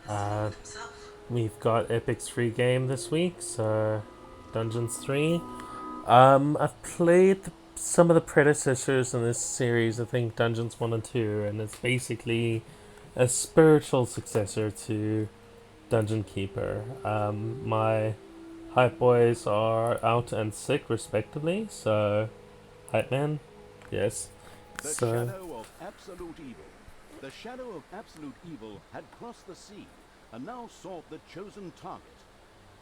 Uh, we've got Epic's free game this week, so Dungeons 3. I've played some of the predecessors in this series, I think Dungeons 1 and 2, and it's basically a spiritual successor to Dungeon Keeper. My hype boys are out and sick, respectively, so hype man, yes. The So shadow of absolute evil. The shadow of absolute evil had crossed the sea and now sought the chosen target,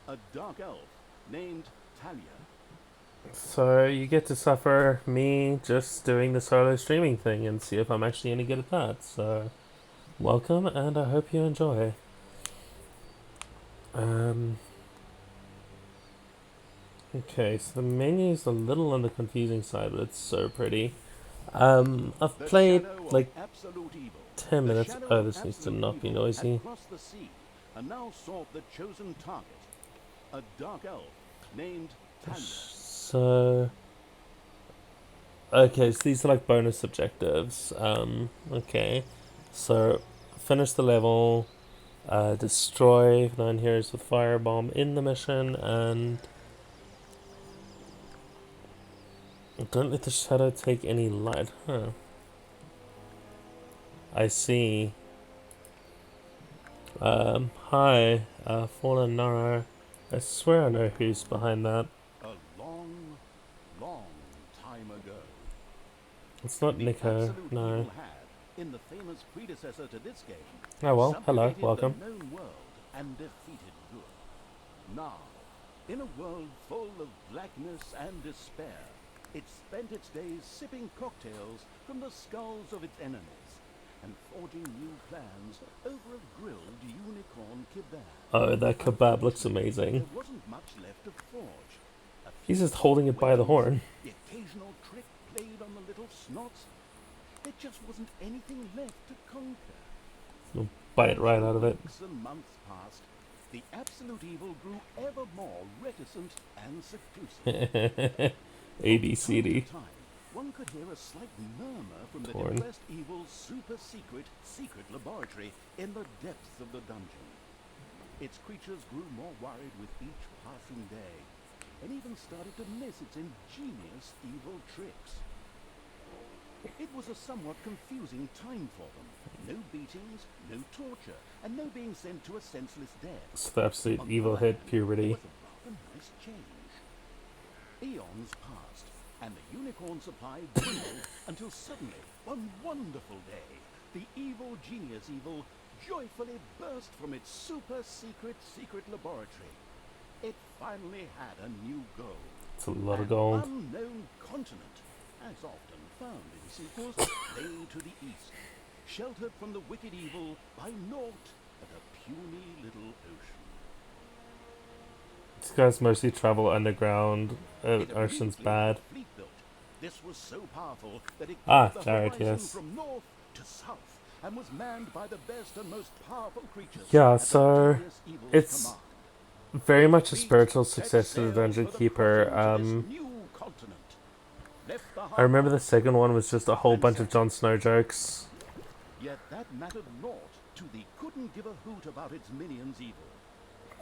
a dark elf named Talia. So you get to suffer me just doing the solo streaming thing and see if I'm actually any good at that. So welcome, and I hope you enjoy. Um, okay, so the menu is a little on the confusing side, but it's so pretty. I've The played shadow of like absolute evil. 10 The minutes. shadow Oh, of this needs to absolute not be evil had noisy. crossed the sea and now sought the chosen target, a dark elf named Talia. So okay, so these are like bonus objectives. Okay, so finish the level, destroy 9 heroes with firebomb in the mission, and don't let the shadow take any light. Huh. I see. Hi, Fallen Nara. I swear I know who's behind that. A long, long time ago. It's not The Nico, absolute no. evil had, in the famous predecessor to this game, Oh well, hello, subjugated the welcome. known world and defeated good. Now, in a world full of blackness and despair, it spent its days sipping cocktails from the skulls of its enemies and forging new plans over a grilled unicorn kebab. Oh, that kebab looks amazing. There wasn't much left to forge. A He's few just holding old it by the ways, horn. the occasional trick played on the little snots. There just wasn't anything left to conquer. You'll bite As right the out of it. weeks and months passed, the absolute evil grew ever more reticent and seclusive. A From B C time to D. time, one could hear a slight murmur from the Torn. depressed evil's super secret laboratory in the depths of the dungeon. Its creatures grew more worried with each passing day, and even started to miss its ingenious evil tricks. It was a somewhat confusing time for them. No beatings, no torture, and no being sent to a senseless death. So the absolute On the evil other hit hand, there puberty. was a rather nice change. Eons passed, and the unicorn supply dwindled until suddenly, one wonderful day, the evil genius evil joyfully burst from its super secret laboratory. It finally had a new goal. It's a lot of An gold. unknown continent, as often found in sequels, lay to the east, sheltered from the wicked evil by naught but a puny little ocean. These guys mostly travel underground. It Ocean's immediately had bad. a fleet built. This was so powerful that it Ah, covered the Jared, horizon yes. from north to south and was manned by the best and most powerful creatures Yeah, at the so genius evil's it's command. very The much a fleet spiritual set successor to sail Dungeon for the Keeper. crossing to this new continent. Left the I remember harbor the second one was just a whole and bunch of set Jon out. Snow jokes. Yet that mattered naught to the couldn't give a hoot about its minions' evil.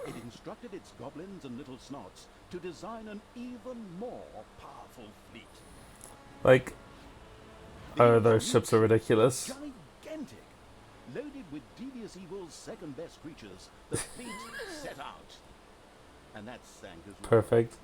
It instructed its goblins and little snots to design an even more powerful fleet. Like, oh, These those new ships are ships were ridiculous. gigantic. Loaded with devious evil's second best creatures, the fleet set out. And that sank as well. Perfect.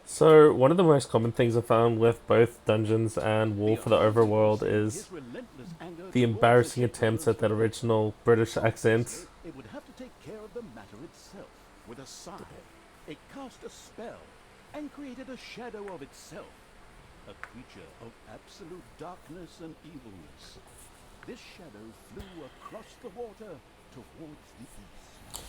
So, one of the most common things I found with both Dungeons and War The for the abound evil Overworld sent is his relentless anger the towards the embarrassing attempts shipbuilders at that first. original British accent. Obviously, it would have to take care of the matter itself. With a sigh, it cast a spell and created a shadow of itself, a creature of absolute darkness and evilness. This shadow flew across the water towards the east.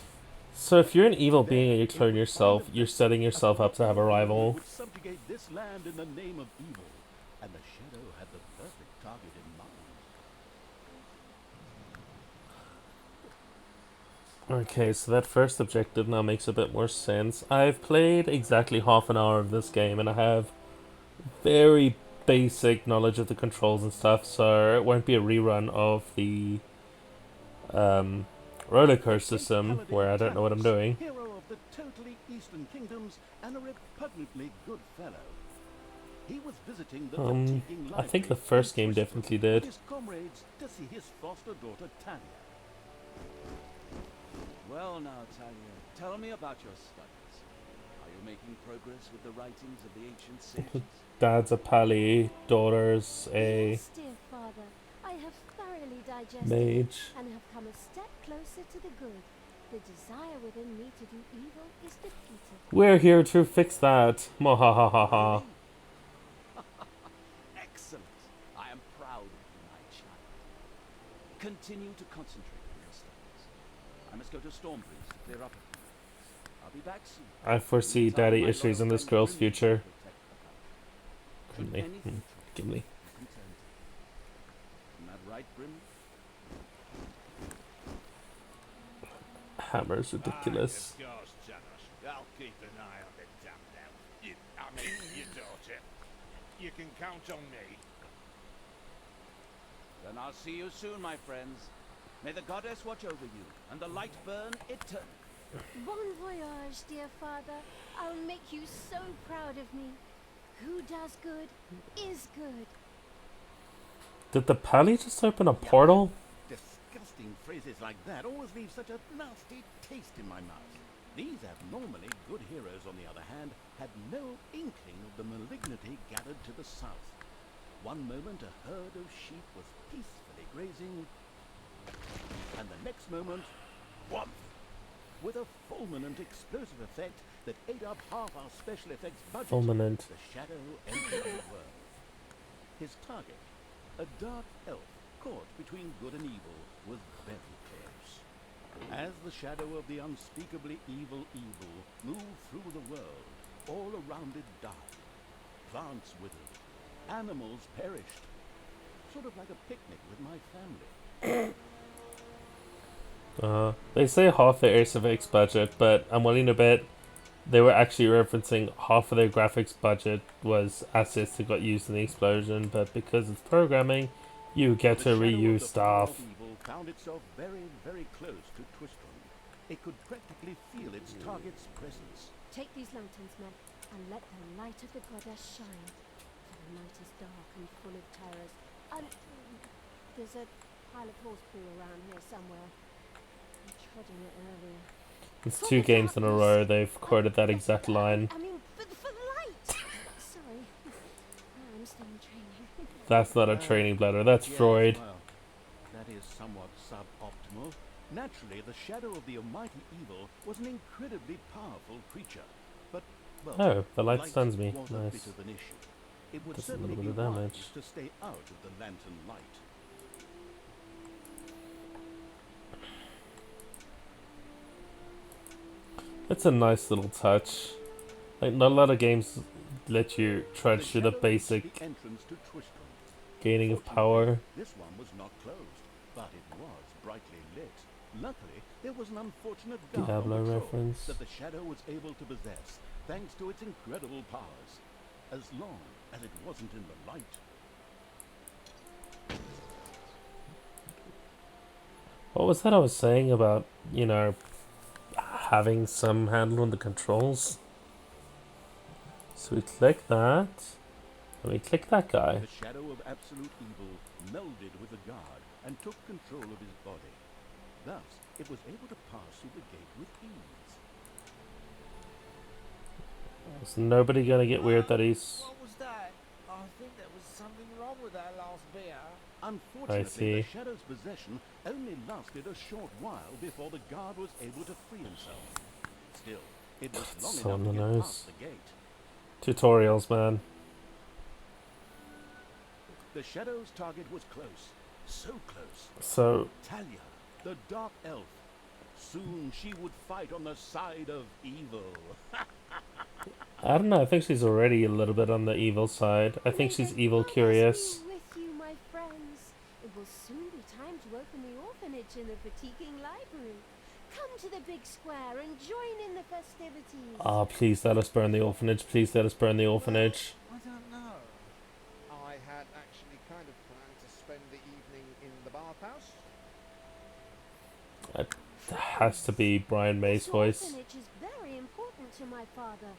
So, if you're an evil being and There you it clone would find yourself, a you're vessel, setting a yourself up to have a powerful army rival. would subjugate this land in the name of evil, and the shadow had the perfect target in mind. Okay, so that first objective now makes a bit more sense. I've played exactly half an hour of this game and I have very basic knowledge of the controls and stuff, so it won't be a rerun of the rollercoaster Ancient system paladin where I don't know what I'm Talos, doing. hero of the totally Eastern Kingdoms and a repugnantly good fellow. He was visiting the fatiguing I think the library in first game Twistron definitely with did. his comrades to see his foster daughter Talia. Well now, Talia, tell me about your studies. Are you making progress with the writings of the ancient sages? Dad's a pally, daughter's a Yes, dear father, I have thoroughly digested it mage. and have come a step closer to the good. The desire within me to do evil is defeated. We're here to fix that. Mahahaha. Really? Excellent. I am proud of you, my child. Continue to concentrate on your studies. I must go to Stormbreeze to clear up a few things. I'll be back soon. I foresee Meantime, daddy my issues in loyal this friend girl's Grimly will future. protect the country. Should Gimli. anything trouble you, Gimli. you can turn to me. Isn't that right, Grimly? Hammer's ridiculous. Of course, Janos. I'll keep an eye on the damned elf. I mean, your daughter. You can count on me. Then I'll see you soon, my friends. May the goddess watch over you, and the light burn eternally. Bon voyage, dear father. I'll make you so proud of me. Who does good is good. Did the pally just open a portal? Disgusting phrases like that always leave such a nasty taste in my mouth. These abnormally good heroes, on the other hand, had no inkling of the malignity gathered to the south. One moment a herd of sheep was peacefully grazing, and the next moment, whomp! With a fulminant explosive effect that ate up half our special effects budget, Fulminant. the shadow entered the world. His target, a dark elf caught between good and evil, was very close. As the shadow of the unspeakably evil moved through the world, all around it died. Plants withered, animals perished. Sort of like a picnic with my family. They say half the Air Civics budget, but I'm willing to bet they were actually referencing half of their graphics budget was assets that got used in the explosion, but because it's programming, you get to The shadow of reuse the power stuff. of evil found itself very, very close to Twistron. It could practically feel its target's presence. Take these lanterns, men, and let the light of the goddess shine. For the night is dark and full of terrors. And there's a pile of horse poo around here somewhere. I'm treading it earlier. It's 2 games in a row they've quoted that exact line. I mean, for the light! Sorry. I'm still in training. That's not a training bladder, that's Yes, Freud. well, that is somewhat suboptimal. Naturally, the shadow of the almighty evil was an incredibly powerful creature. But, well, Oh, the light light stuns me. was a Nice. bit of an issue. It would Does a certainly little be bit of wise damage. to stay out of the lantern light. It's a nice little touch. Like, not a lot of games let you try to The do the shadow basic reached the entrance to Twistron. gaining of Fortunately, power. This one was not closed, but it was brightly lit. Luckily, there was an unfortunate guard on Diablo patrol reference. that the shadow was able to possess, thanks to its incredible powers, as long as it wasn't in the light. What was that I was saying about, you know, having some handle on the controls? So we click that, and we click that guy. The shadow of absolute evil melded with the guard and took control of his body. Thus, it was able to pass through the gate with ease. Is nobody gonna get weird that he's... What was that? I think there was something wrong with that last beer. Unfortunately, see. the shadow's possession only lasted a short while before the guard was able to free himself. Still, it was long So on enough the to get nose. past the gate. Tutorials, man. The shadow's target was close, so close. So, Talia, the dark elf. Soon she would fight on the side of evil. I don't know, I think she's already a little bit on the evil side. I think May she's the evil goddess curious. be with you, my friends. It will soon be time to open the orphanage in the fatiguing library. Come to the big square and join in the festivities. Ah, please let us burn the orphanage. Please let us burn the orphanage. I don't know. I had actually kind of planned to spend the evening in the bathhouse. has to be Brian May's This voice. orphanage is very important to my father.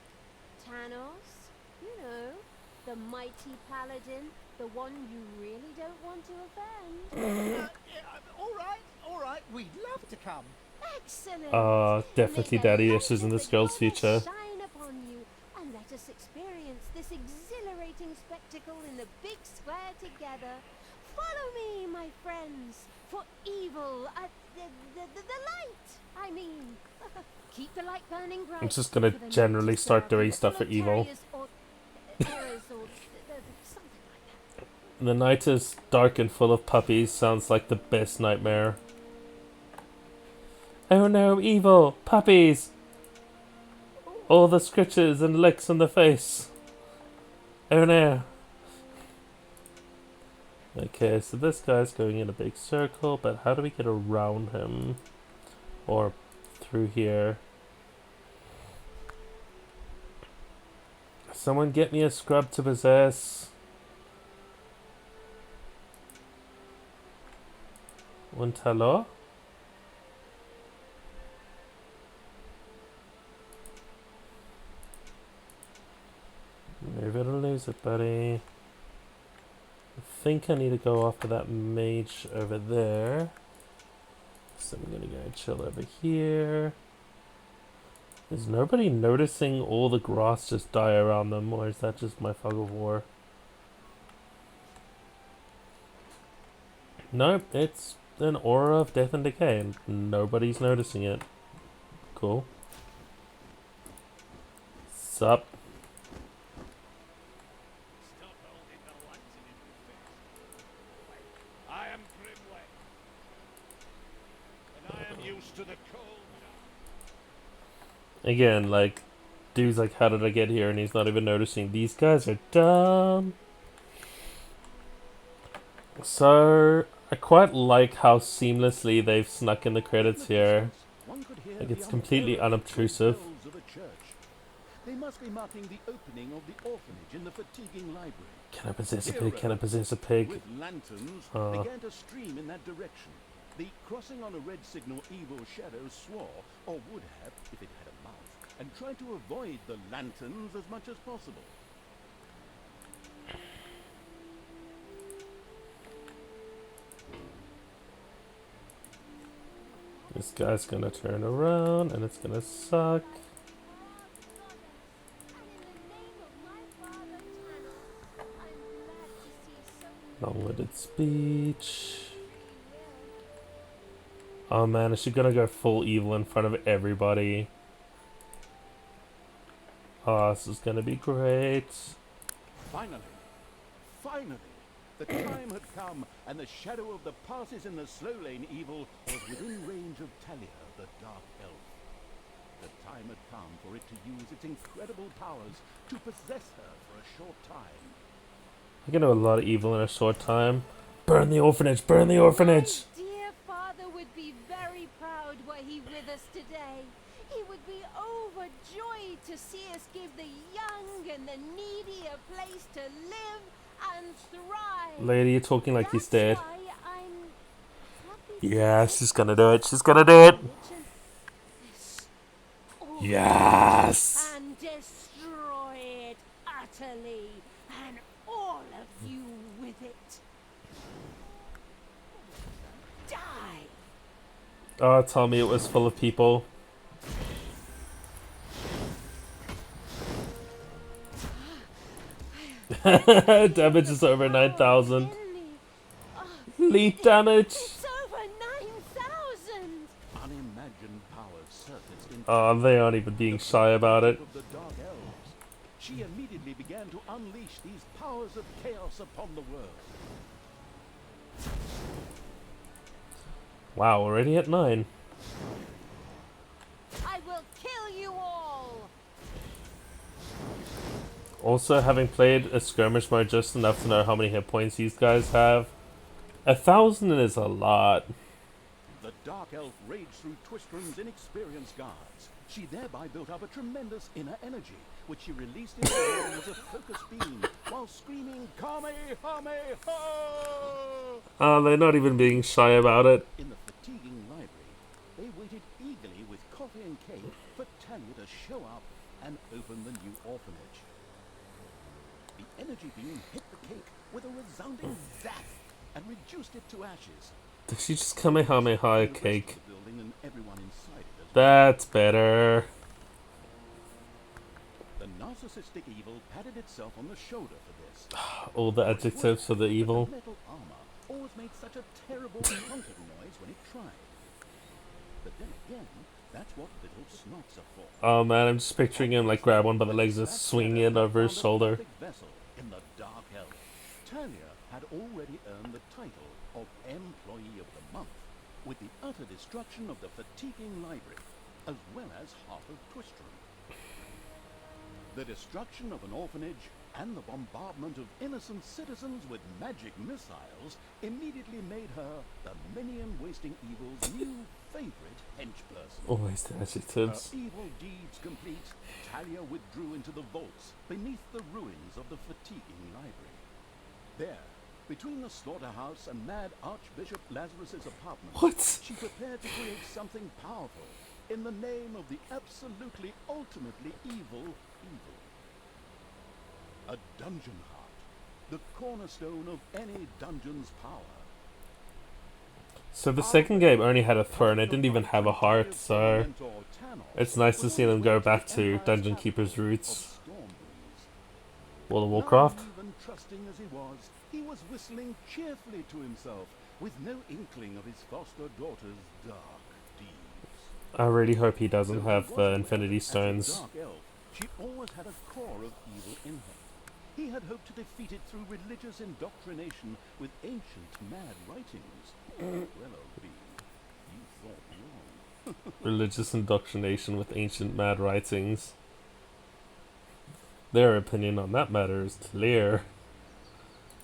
Tanos, you know, the mighty paladin, the one you really don't want to offend. All right, we'd love to come. Excellent. Definitely May the daddy light issues in of this the girl's goddess future. shine upon you, and let us experience this exhilarating spectacle in the big square together. Follow me, my friends, for evil, the light, I mean. Keep the light burning bright. I'm just gonna for the generally night is start dark doing and stuff full for of evil. terrors or errors or something like that. The night is dark and full of puppies sounds like the best nightmare. Oh no, evil! Puppies! All the scratches and licks on the face. Oh no. Okay, so this guy's going in a big circle, but how do we get around him? Or through here? Someone get me a scrub to possess. Un talon? Move it or lose it, buddy. I think I need to go after that mage over there. So I'm gonna go chill over here. Is nobody noticing all the grass just die around them, or is that just my fog of war? Nope, it's an aura of death and decay, and nobody's noticing it. Cool. Sup? Stop holding the lantern in your face. I am Grimway, and I am used to the cold. Again, like, dude's like, how did I get here? And he's not even noticing. These guys are dumb. So, I quite like how seamlessly they've snuck in the credits here. Like, it's completely unobtrusive. They must be marking the opening of the orphanage in the fatiguing library. Can I possess a pig? Can I possess a pig? With lanterns began to stream in that direction. The crossing on a red signal evil shadow swore, or would have if it had a mouth, and tried to avoid the lanterns as much as possible. This guy's gonna turn around and it's gonna suck. Long-winded speech. Oh man, is she gonna go full evil in front of everybody? Oh, this is gonna be great. Finally, the time had come, and the shadow of the passes in the slow lane evil was within range of Talia, the Dark Elf. The time had come for it to use its incredible powers to possess her for a short time. I can do a lot of evil in a short time. Burn the orphanage! Burn the orphanage! My dear father would be very proud were he with us today. He would be overjoyed to see us give the young and the needy a place to live and thrive. Lady, you're talking like he's dead. That's why I'm happy to Yeah, say she's gonna do it. She's gonna do it. this orphanage Yes! and destroy it utterly, and all of you with it. Die! Oh, tell me it was full of people. Damage is over 9,000. Leap damage! It's over 9,000! Unimagined powers surfaced in Oh, they aren't even being shy about it. of the Dark Elves. She immediately began to unleash these powers of chaos upon the world. Wow, already at 9. I will kill you all! Also, having played a skirmish mode just enough to know how many hit points these guys have, 1,000 is a lot. The Dark Elf raged through Twistrum's inexperienced guards. She thereby built up a tremendous inner energy, which she released into the air as a focused beam, while screaming, Kamehameha! Oh, they're not even being shy about it. In the fatiguing library, they waited eagerly with coffee and cake for Talia to show up and open the new orphanage. The energy beam hit the cake with a resounding zap and reduced it to ashes. Did she just Kamehameha a The rest cake? of the building and everyone inside it as well. That's better. The narcissistic evil patted itself on the shoulder for this. All the adjectives for the evil. But the metal armor always made such a terrible honking noise when it tried. But then again, that's what little snots are for. Oh man, I'm just picturing him like grab one by the legs and swinging it over his shoulder. Vessel in the Dark Elf. Talia had already earned the title of Employee of the Month with the utter destruction of the fatiguing library, as well as half of Twistrom. The destruction of an orphanage and the bombardment of innocent citizens with magic missiles immediately made her the minion-wasting evil's new favorite henchperson. Always the Her adjectives. evil deeds complete, Talia withdrew into the vaults beneath the ruins of the fatiguing library. There, between the slaughterhouse and mad Archbishop Lazarus's apartment, What? she prepared to create something powerful in the name of the absolutely, ultimately evil. A dungeon heart, the cornerstone of any dungeon's power. So the second game only had a throne, it didn't even have a heart, so it's nice to see them go back to Dungeon Keeper's roots. World of Warcraft. Even trusting as he was whistling cheerfully to himself, with no inkling of his foster daughter's dark deeds. I really hope he doesn't have the Infinity As a Stones. dark elf, she always had a core of evil in her. He had hoped to defeat it through religious indoctrination with ancient mad writings. Well, O.B., you thought wrong. Religious indoctrination with ancient mad writings. Their opinion on that matter is clear.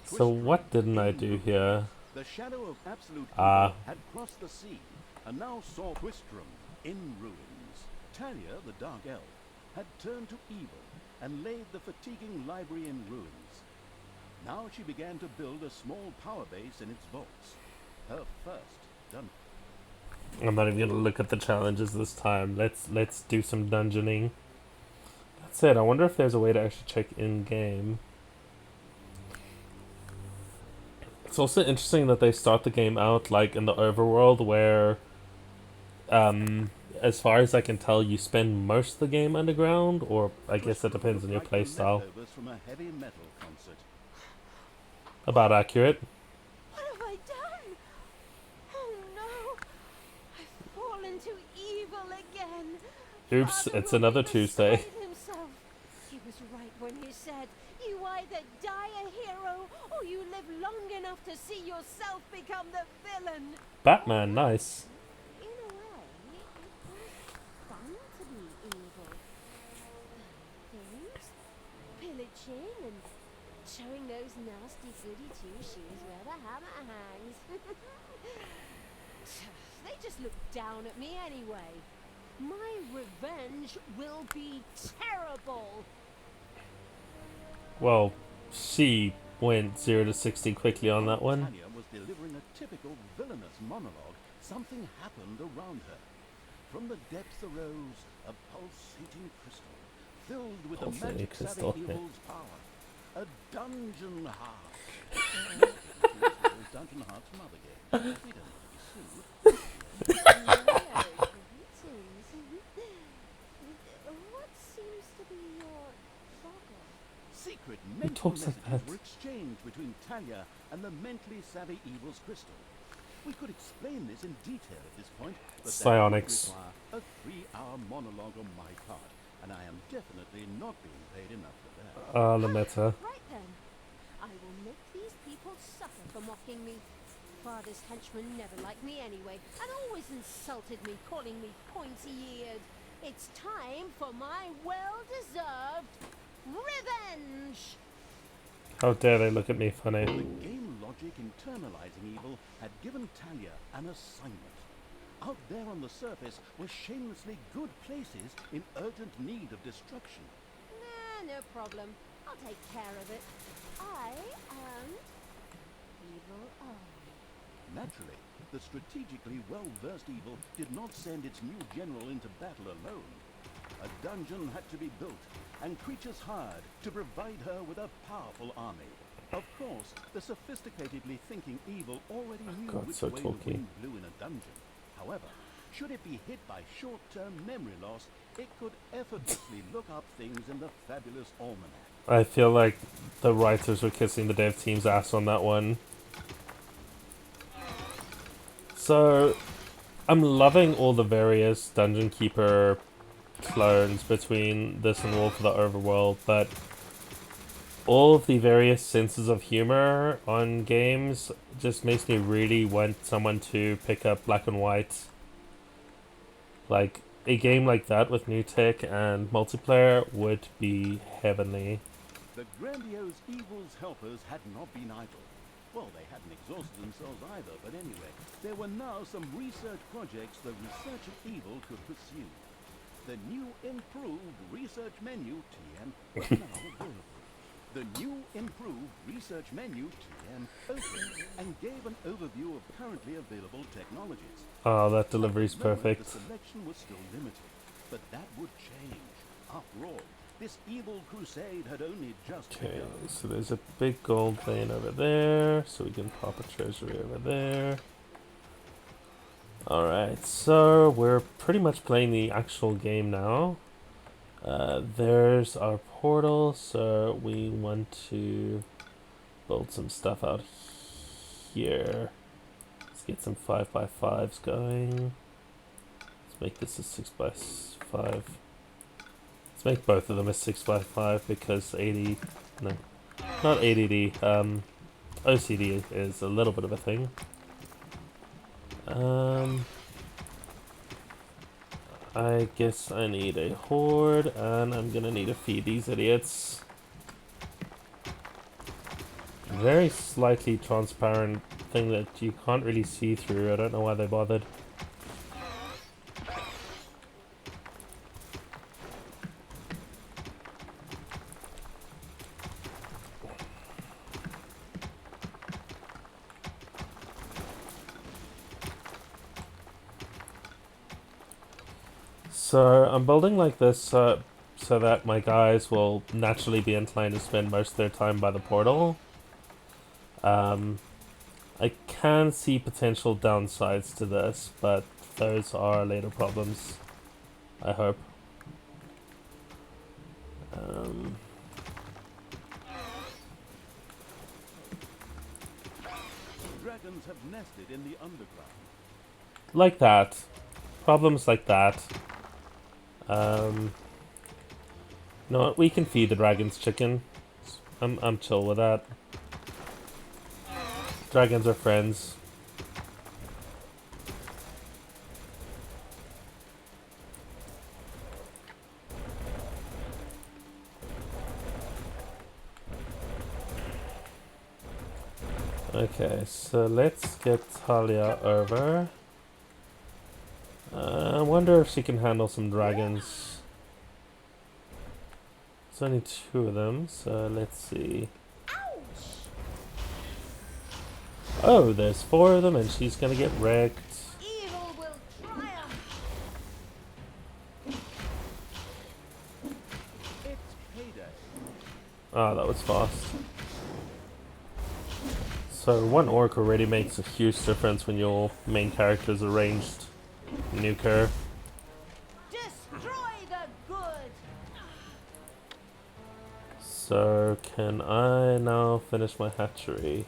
So what didn't I do here? The shadow of absolute Ah. evil had crossed the sea, and now saw Twistrom in ruins. Talia, the dark elf, had turned to evil and laid the fatiguing library in ruins. Now she began to build a small power base in its vaults. Her first dungeon. I'm not even gonna look at the challenges this time. Let's do some dungeoning. That's it. I wonder if there's a way to actually check in game. It's also interesting that they start the game out like in the overworld where as far as I can tell you spend most of the game underground, or I guess it depends on your playstyle. Leftovers from a heavy metal concert. About accurate. What have I done? Oh no! I've fallen to evil again. Oops, Father it's will another be Tuesday. beside himself. He was right when he said, you either die a hero or you live long enough to see yourself become the villain. Batman, nice. In a way, it was fun to be evil. Things, pillaging and showing those nasty goody two-shoes where the hammer hangs. They just look down at me anyway. My revenge will be terrible. Well, she went 0 to 60 quickly on that one. Talia was delivering a typical villainous monologue. Something happened around her. From the depths arose a pulsating crystal, filled with the Pulsating magic crystal, savvy yeah. evil's power. A dungeon heart. This was Dungeon Heart's mother game. We don't want to be sued. What seems to be your bugger? Secret mental talks like messages that? were exchanged between Talia and the mentally savvy evil's crystal. We could explain this in detail at this point, but that would Psionics. require a 3-hour monologue on my part, and I am definitely not being paid enough for that. The meta. Right then. I will make these people suffer for mocking me. Father's henchmen never liked me anyway, and always insulted me, calling me pointy-eared. It's time for my well-deserved revenge! How dare they look at me funny. The game logic internalizing evil had given Talia an assignment. Out there on the surface were shamelessly good places in urgent need of destruction. Nah, no problem. I'll take care of it. I am Evil Eye. Naturally, the strategically well-versed evil did not send its new general into battle alone. A dungeon had to be built, and creatures hired to provide her with a powerful army. Of course, the sophisticatedly thinking evil already knew God, which so way talky. the wind blew in a dungeon. However, should it be hit by short-term memory loss, it could effortlessly look up things in the fabulous almanac. I feel like the writers were kissing the dev team's ass on that one. So, I'm loving all the various Dungeon Keeper clones between this and Wolf of the Overworld, but all of the various senses of humor on games just makes me really want someone to pick up Black and White. Like, a game like that with new tech and multiplayer would be heavenly. The grandiose evil's helpers had not been idle. Well, they hadn't exhausted themselves either, but anyway, there were now some research projects the researcher evil could pursue. The new improved research menu, TM, was now available. The new improved research menu, TM, opened and gave an overview of currently available technologies. Oh, that delivery's At the moment, perfect. The selection was still limited, but that would change. After all, this evil crusade had only just Okay, begun. so there's a big gold vein over there, so we can pop a treasury over there. Alright, so we're pretty much playing the actual game now. There's our portal, so we want to build some stuff out here. Let's get some 5x5s going. Let's make this a 6x5. Let's make both of them a 6x5 because not ADD, OCD is a little bit of a thing. I guess I need a horde, and I'm gonna need to feed these idiots. Very slightly transparent thing that you can't really see through. I don't know why they bothered. So I'm building like this so that my guys will naturally be inclined to spend most of their time by the portal. I can see potential downsides to this, but those are later problems, I hope. Dragons have nested in the underground. Like that. Problems like that. No, we can feed the dragons chicken. I'm chill with that. Dragons are friends. Okay, so let's get Talia over. I wonder if she can handle some dragons. There's only 2 of them, so let's see. Oh, there's 4 of them and she's gonna get wrecked. Evil will triumph. It's payday. Ah, that was fast. So 1 orc already makes a huge difference when your main character is a ranged nuker. Destroy the good. So can I now finish my hatchery?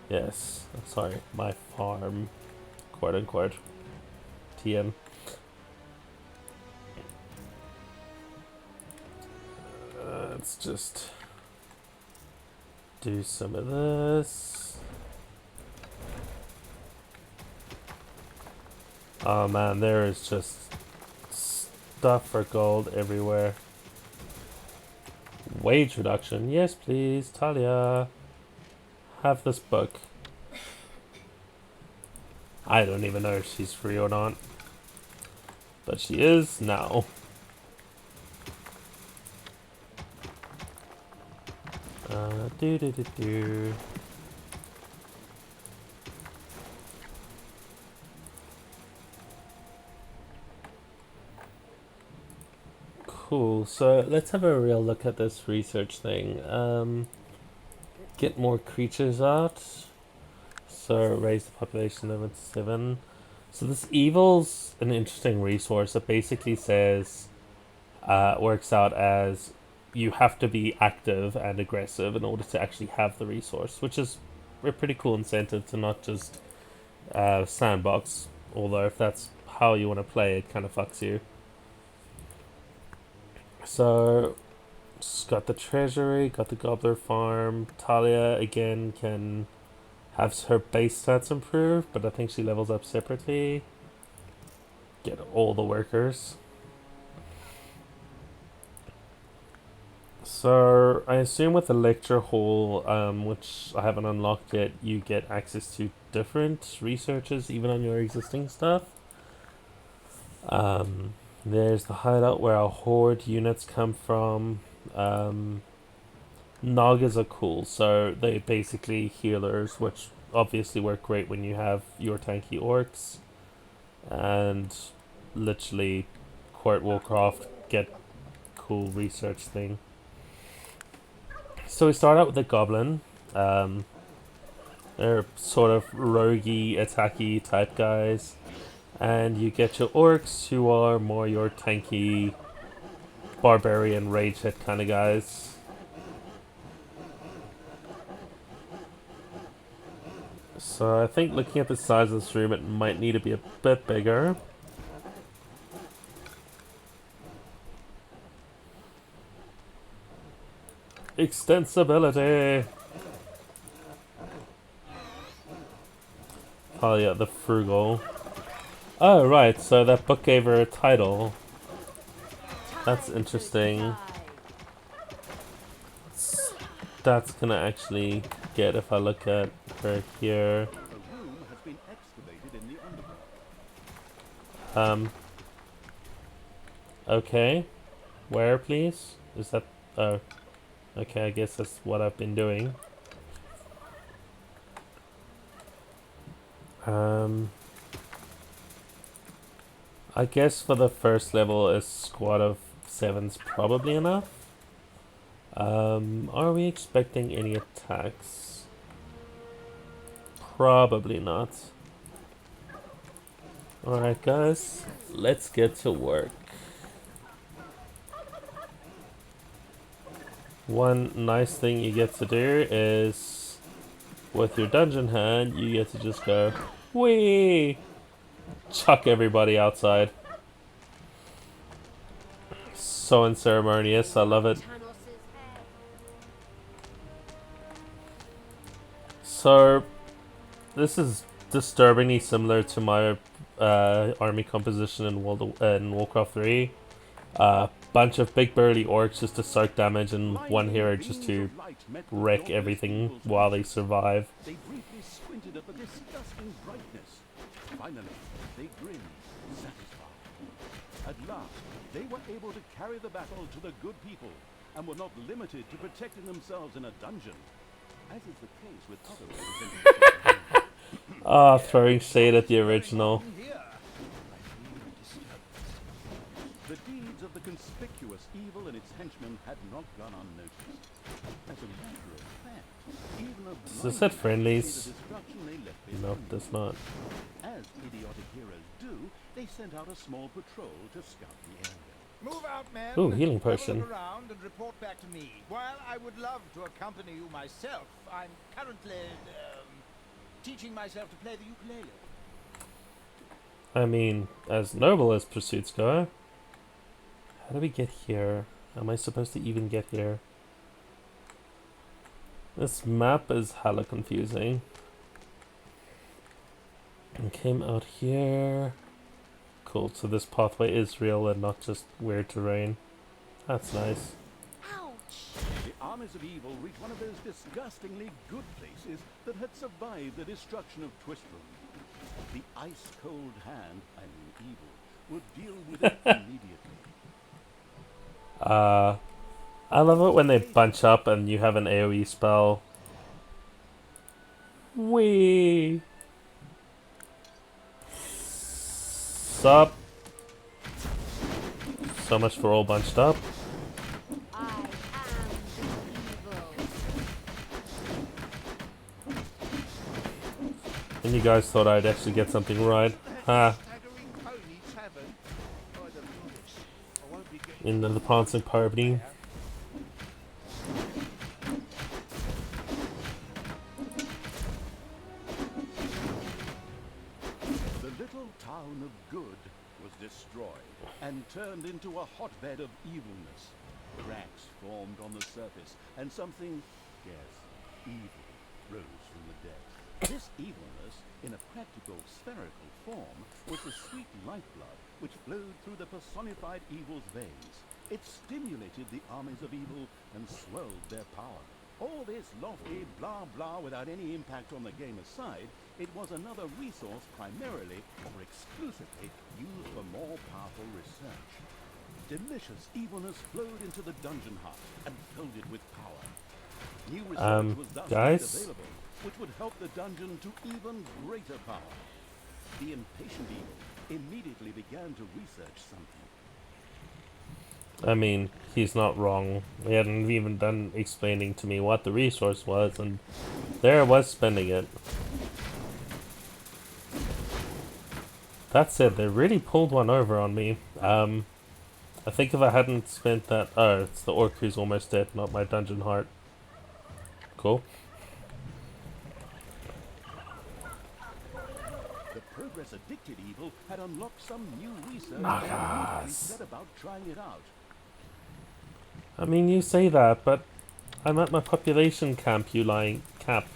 Yes. Sorry, my farm. Quote unquote. TM. Let's just do some of this. Oh man, there is just stuff for gold everywhere. Wage reduction. Yes, please, Talia. Have this book. I don't even know if she's free or not. But she is now. Do. Cool. So let's have a real look at this research thing. Get more creatures out. So raise the population limit to 7. So this evil's an interesting resource. It basically says, works out as you have to be active and aggressive in order to actually have the resource, which is a pretty cool incentive to not just sandbox. Although if that's how you want to play, it kind of fucks you. So, got the treasury, got the gobbler farm. Talia again can have her base stats improved, but I think she levels up separately. Get all the workers. So I assume with the lecture hall, which I haven't unlocked yet, you get access to different researches even on your existing stuff. There's the hideout where our horde units come from. Nagas are cool, so they basically healers, which obviously work great when you have your tanky orcs. And literally, Court Warcraft get cool research thing. So we start out with the goblin. They're sort of roguey, attacky type guys. And you get your orcs, who are more your tanky, barbarian, rage hit kind of guys. So I think looking at the size of this room, it might need to be a bit bigger. Extensibility! Oh yeah, the frugal. Oh right, so that book gave her a title. That's interesting. That's gonna actually get if I look at her here. A room has been excavated in the underground. Okay. Where, please? Is that... Oh. Okay, I guess that's what I've been doing. I guess for the first level, a squad of 7's probably enough. Are we expecting any attacks? Probably not. Alright guys, let's get to work. One nice thing you get to do is, with your dungeon hand, you get to just go, whee! Chuck everybody outside. So unceremonious, I love it. So, this is disturbingly similar to my army composition in Warcraft 3. Bunch of big burly orcs just to soak damage and one hero just to wreck everything while they survive. They briefly squinted at the disgusting brightness. Finally, they grinned, satisfied. At last, they were able to carry the battle to the good people and were not limited to protecting themselves in a dungeon, as is the case with other representatives. Ah, throwing shade at the original. The deeds of the conspicuous evil and its henchmen had not gone unnoticed. As a matter of fact, even a Does this have friendlies? the destruction they left No, behind. it does not. As idiotic heroes do, they sent out a small patrol to scout the area. Move out, men. Ooh, healing Have a potion. look around and report back to me. While I would love to accompany you myself, I'm currently teaching myself to play the ukulele. I mean, as noble as pursuits go. How do we get here? Am I supposed to even get here? This map is hella confusing. And came out here. Cool, so this pathway is real and not just weird terrain. That's nice. The armies of evil reached one of those disgustingly good places that had survived the destruction of Twistrum. The ice-cold hand, I mean evil, would deal with it immediately. I love it when they bunch up and you have an AoE spell. Whee! Sup? So much for all bunched up. I am the evil. And you guys thought I'd actually get something right. Ha! Staggering Pony Tavern. By the goddess, I won't be getting In the prancing party. there. The little town of Good was destroyed and turned into a hotbed of evilness. Cracks formed on the surface, and something, yes, evil, rose from the depths. This evilness, in a practical spherical form, was the sweet lifeblood which flowed through the personified evil's veins. It stimulated the armies of evil and swelled their power. All this lofty blah blah without any impact on the game aside, it was another resource primarily or exclusively used for more powerful research. Delicious evilness flowed into the dungeon heart and filled it with power. New research was thus made guys? available, which would help the dungeon to even greater power. The impatient evil immediately began to research something. I mean, he's not wrong. He hadn't even done explaining to me what the resource was, and there I was spending it. That said, they really pulled one over on me. I think if I hadn't spent that... Oh, it's the orc who's almost dead, not my dungeon heart. Cool. The progress-addicted evil had unlocked some new research Nagas. and immediately set about trying it out. I mean, you say that, but I'm at my population camp, you lying... Cap.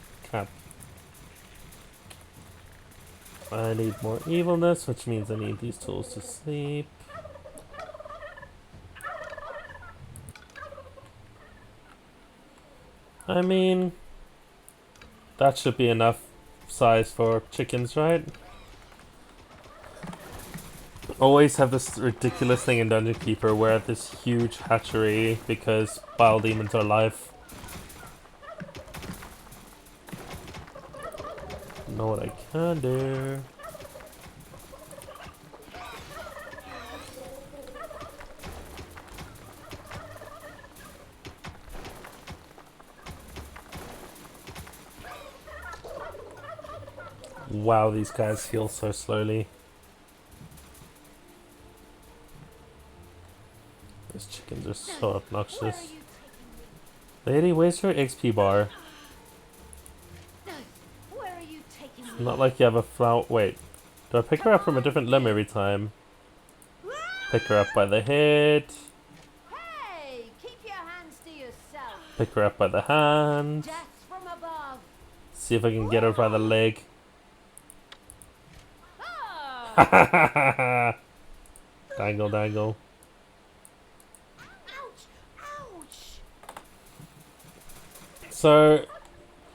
I need more evilness, which means I need these tools to sleep. I mean, that should be enough size for chickens, right? Always have this ridiculous thing in Dungeon Keeper where I have this huge hatchery because bile demons are life. Know what I can do. Wow, these guys heal so slowly. These chickens are so Where obnoxious. are you taking me? Lady, where's your XP bar? No. Where are you taking me? Not like you have a flower. Wait, do I pick her up from a different limb every time? Pick her up by the head. Hey, keep your hands to yourself. Pick her up by the hand. Death from above. See if I can get her by the leg. Ah! Dangle, dangle. Ouch! Ouch! So,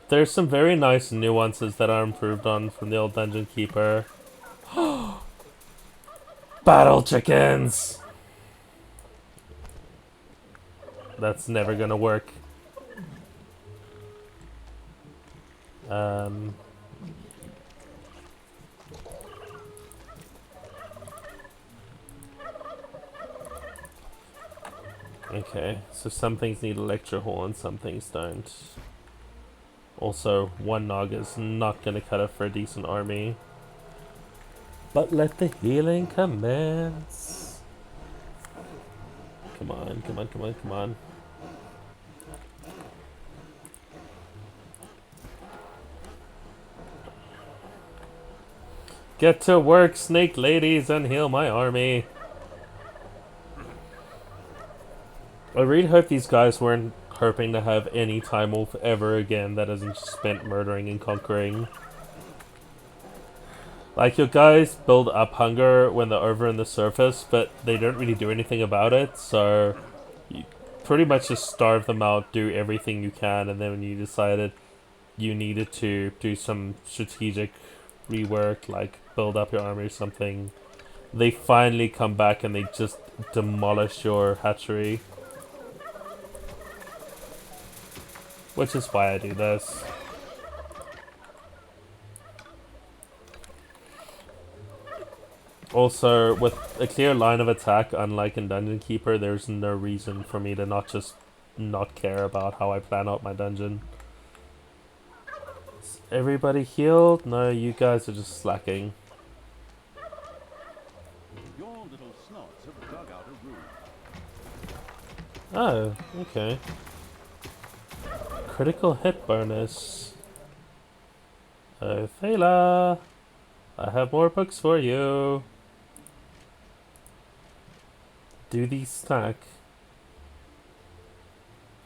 there's some very nice nuances that are improved on from the old Dungeon Keeper. Battle chickens! That's never gonna work. Okay, so some things need a lecture hall and some things don't. Also, one Naga is not gonna cut it for a decent army. But let the healing commence. Come on, come on, come on, come on. Get to work, snake ladies, and heal my army. I really hope these guys weren't hoping to have any time off ever again that isn't spent murdering and conquering. Like, your guys build up hunger when they're over in the surface, but they don't really do anything about it, so you pretty much just starve them out, do everything you can, and then when you decided you needed to do some strategic rework, like build up your army or something, they finally come back and they just demolish your hatchery. Which is why I do this. Also, with a clear line of attack, unlike in Dungeon Keeper, there's no reason for me to not just not care about how I plan out my dungeon. Is everybody healed? No, you guys are just slacking. Your little snots have dug out a room. Oh, okay. Critical hit bonus. Oh, Thela! I have more books for you. Do these stack?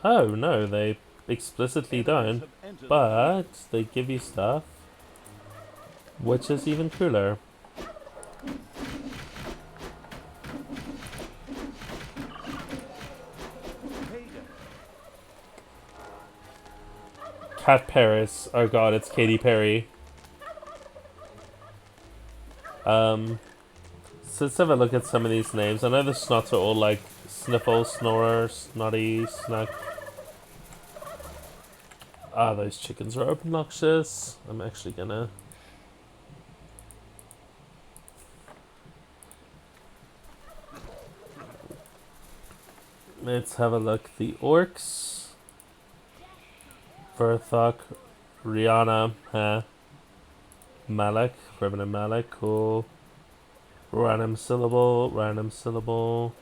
Oh, no, they explicitly don't. Have entered But they give you stuff, which is even cooler. Payday. Cat Paris. Oh god, it's Katy Perry. So let's have a look at some of these names. I know the snots are all like Sniffle, Snorer, Snotty, Snuck. Ah, those chickens are obnoxious. I'm actually gonna... Let's have a look. The orcs. Verthok, Rihanna, huh? Malek, Revenant Malek, cool. Random syllable, random syllable.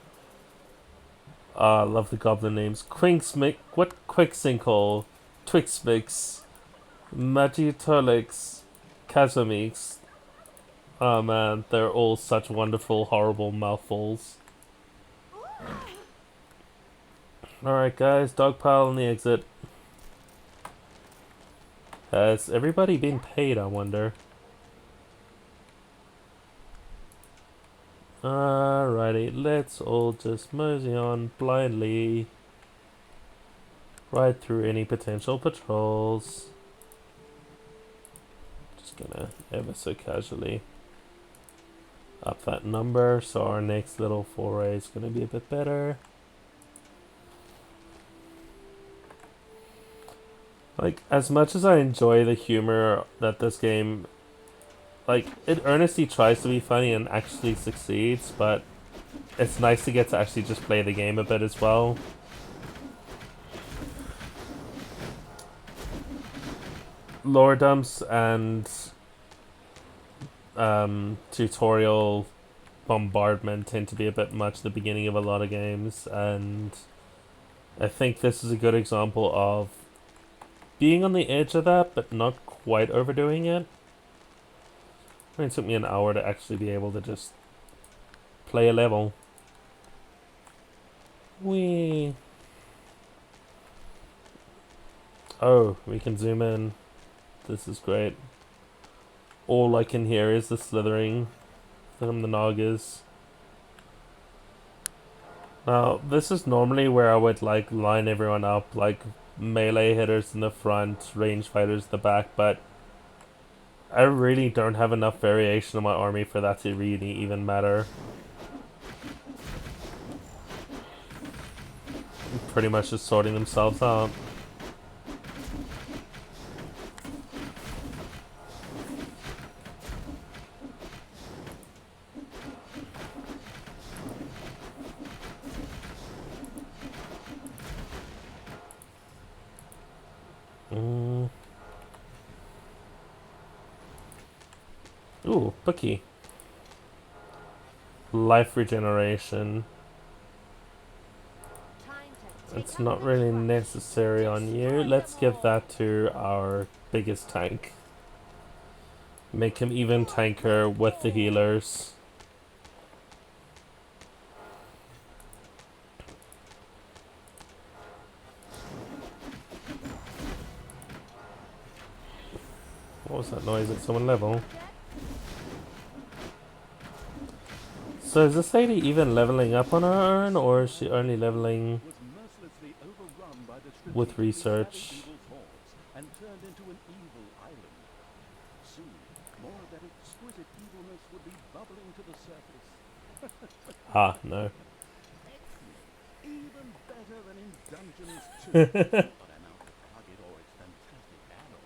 Ah, I love the goblin names. Quinksmik, what Quicksinkhole, Twixmix, Magitolix, Kazamix. Oh man, they're all such wonderful, horrible mouthfuls. Alright guys, dogpile on the exit. Has everybody been paid, I wonder? Alrighty, let's all just mosey on blindly right through any potential patrols. Just gonna ever so casually up that number so our next little foray is gonna be a bit better. Like, as much as I enjoy the humor that this game, like, it earnestly tries to be funny and actually succeeds, but it's nice to get to actually just play the game a bit as well. Lore dumps and tutorial bombardment tend to be a bit much at the beginning of a lot of games, and I think this is a good example of being on the edge of that, but not quite overdoing it. I mean, it took me an hour to actually be able to just play a level. Whee! Oh, we can zoom in. This is great. All I can hear is the slithering from the Nagas. Now, this is normally where I would like line everyone up, like melee hitters in the front, range fighters in the back, but I really don't have enough variation in my army for that to really even matter. Pretty much just sorting themselves out. Ooh, bookie. Life regeneration. It's not really necessary on you. Let's give that to our biggest tank. Make him even tanker with the healers. What was that noise? At someone level? So is this lady even leveling up on her own, or is she only leveling Was mercilessly overrun by the with strategically research? savvy evil's hordes and turned into an evil island. Soon, more of that exquisite evilness would be bubbling to the surface. Ah, no. Excellent. Even better than in Dungeons 2. But I'm out to target or its fantastic add-on.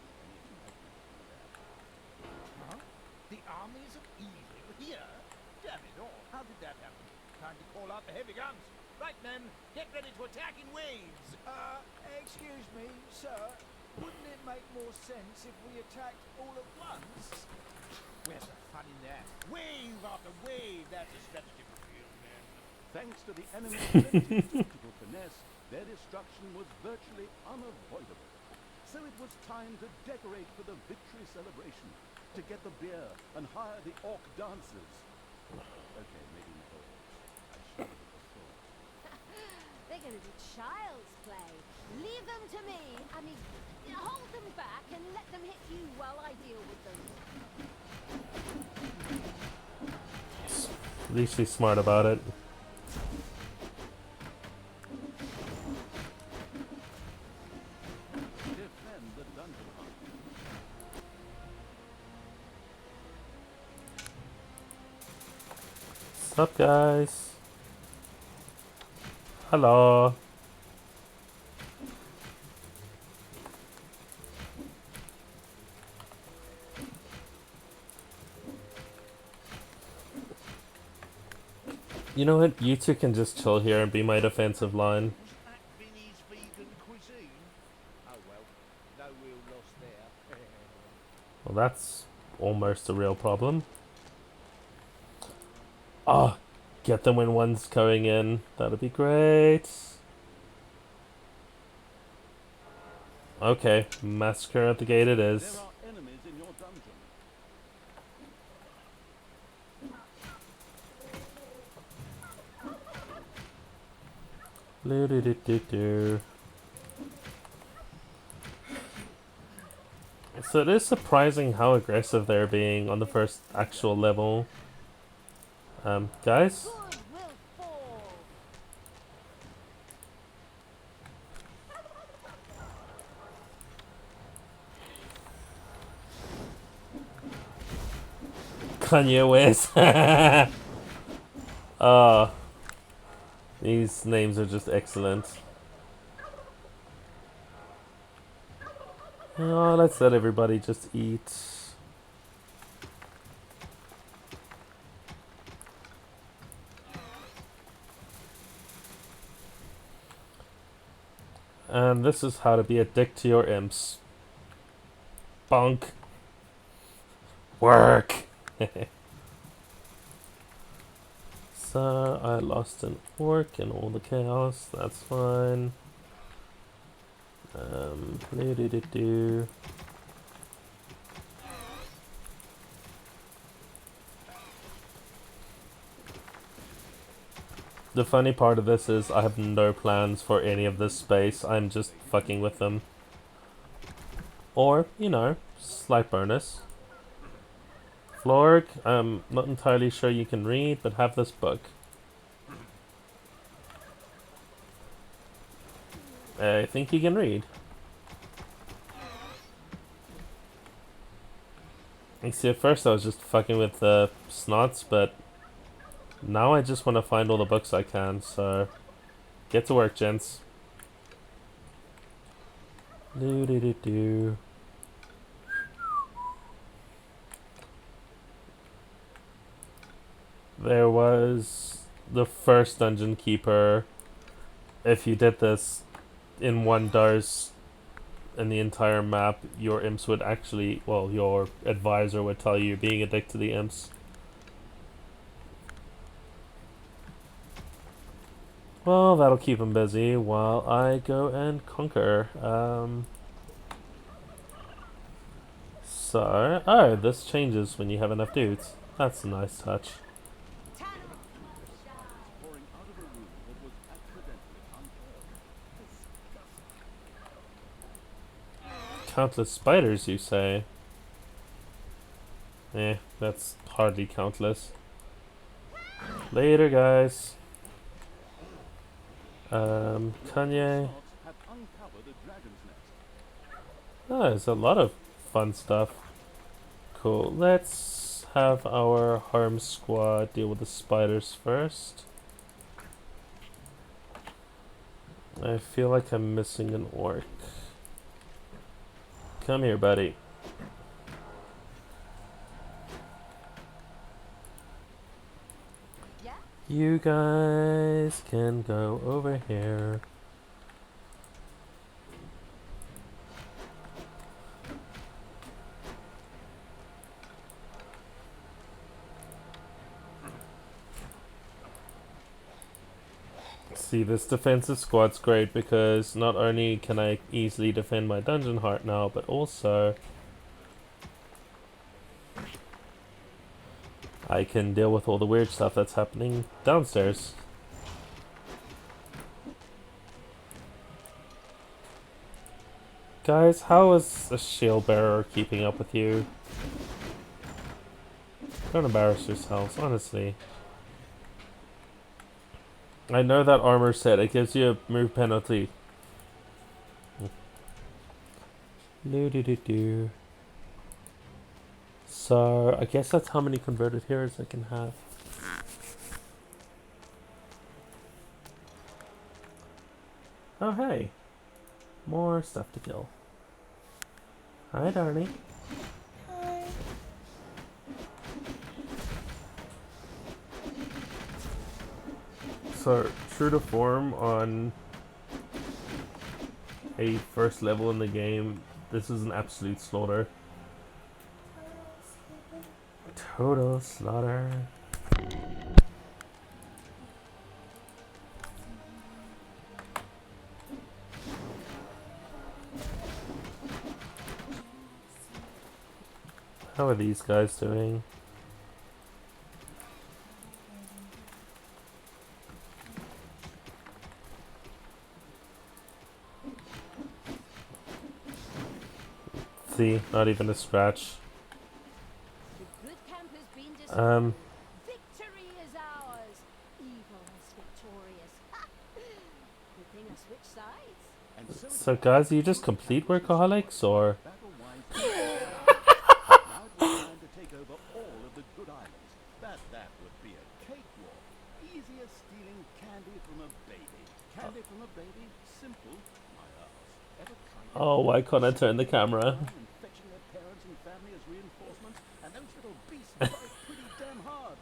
Huh? The armies of evil here? Damn out the heavy guns. Right, men, get ready to attack in waves. Excuse me, sir. Wouldn't it make more sense if we attacked all at once? Where's the fun in that? Wave after wave, that's a strategy for real men. Thanks to the enemy's limited tactical finesse, their destruction was virtually unavoidable. So it was time to decorate for the victory celebration, to get the beer and hire the orc dancers. Okay, maybe not orcs. I should have thought. They're going to be child's play. Leave them to me. I mean, hold them back and let them hit you while I deal with them. At least she's smart about it. Defend the dungeon hut. What's up, guys? Hello. You know what? You two can just chill here and be my defensive line. Was that Vinny's vegan cuisine? Oh well, no real loss there. Well, that's almost a real problem. Ah, get them when one's going in. That'd be great. Okay, massacre at the gate it There is. are enemies in your dungeon. Doo-doo-doo-doo-doo. So it is surprising how aggressive they're being on the first actual level. Guys? Good will fall. Kanye West. These names are just excellent. Oh, let's let everybody just eat. And this is how to be a dick to your imps. Bonk. Work. So I lost an orc in all the chaos. That's fine. Do-do-do-do. The funny part of this is I have no plans for any of this space. I'm just fucking with them. Or, you know, slight bonus. Florg, I'm not entirely sure you can read, but have this book. I think you can read. You see, at first I was just fucking with the snots, but now I just want to find all the books I can, so get to work, gents. Do-do-do-do. There was the first dungeon keeper. If you did this in one dose in the entire map, your imps would actually, well, your advisor would tell you you're being a dick to the imps. Well, that'll keep him busy while I go and conquer. So, oh, this changes when you have enough dudes. That's a nice touch. Pouring out of a room that was accidentally unheard. Countless spiders, you say? That's hardly countless. Later, guys. Kanye. Have uncovered a dragon's nest. Oh, there's a lot of fun stuff. Cool. Let's have our harm squad deal with the spiders first. I feel like I'm missing an orc. Come here, buddy. Yeah? You guys can go over here. See, this defensive squad's great because not only can I easily defend my dungeon heart now, but also I can deal with all the weird stuff that's happening downstairs. Guys, how is a shield bearer keeping up with you? Don't embarrass yourselves, honestly. I know that armor set, it gives you a move penalty. Do. So, I guess that's how many converted heroes I can have. Oh hey, more stuff to kill. Hi Darnie. Hi. So, true to form on a first level in the game, this is an absolute slaughter. Total slaughter. How are these guys doing? See, not even a scratch. The good camp has been destroyed. Um, Victory is ours. Evil is victorious. Good thing I switched sides. And so it so guys, are you just complete workaholics, or? battle-wise, now it was time to take over all of the good islands. That would be a cakewalk. Easy as stealing candy from a baby. Candy from a baby? Simple. My ass. Ever tried Oh, why can't I turn the camera? and fetching their parents and family as reinforcements? And those little beasts fight pretty damn hard.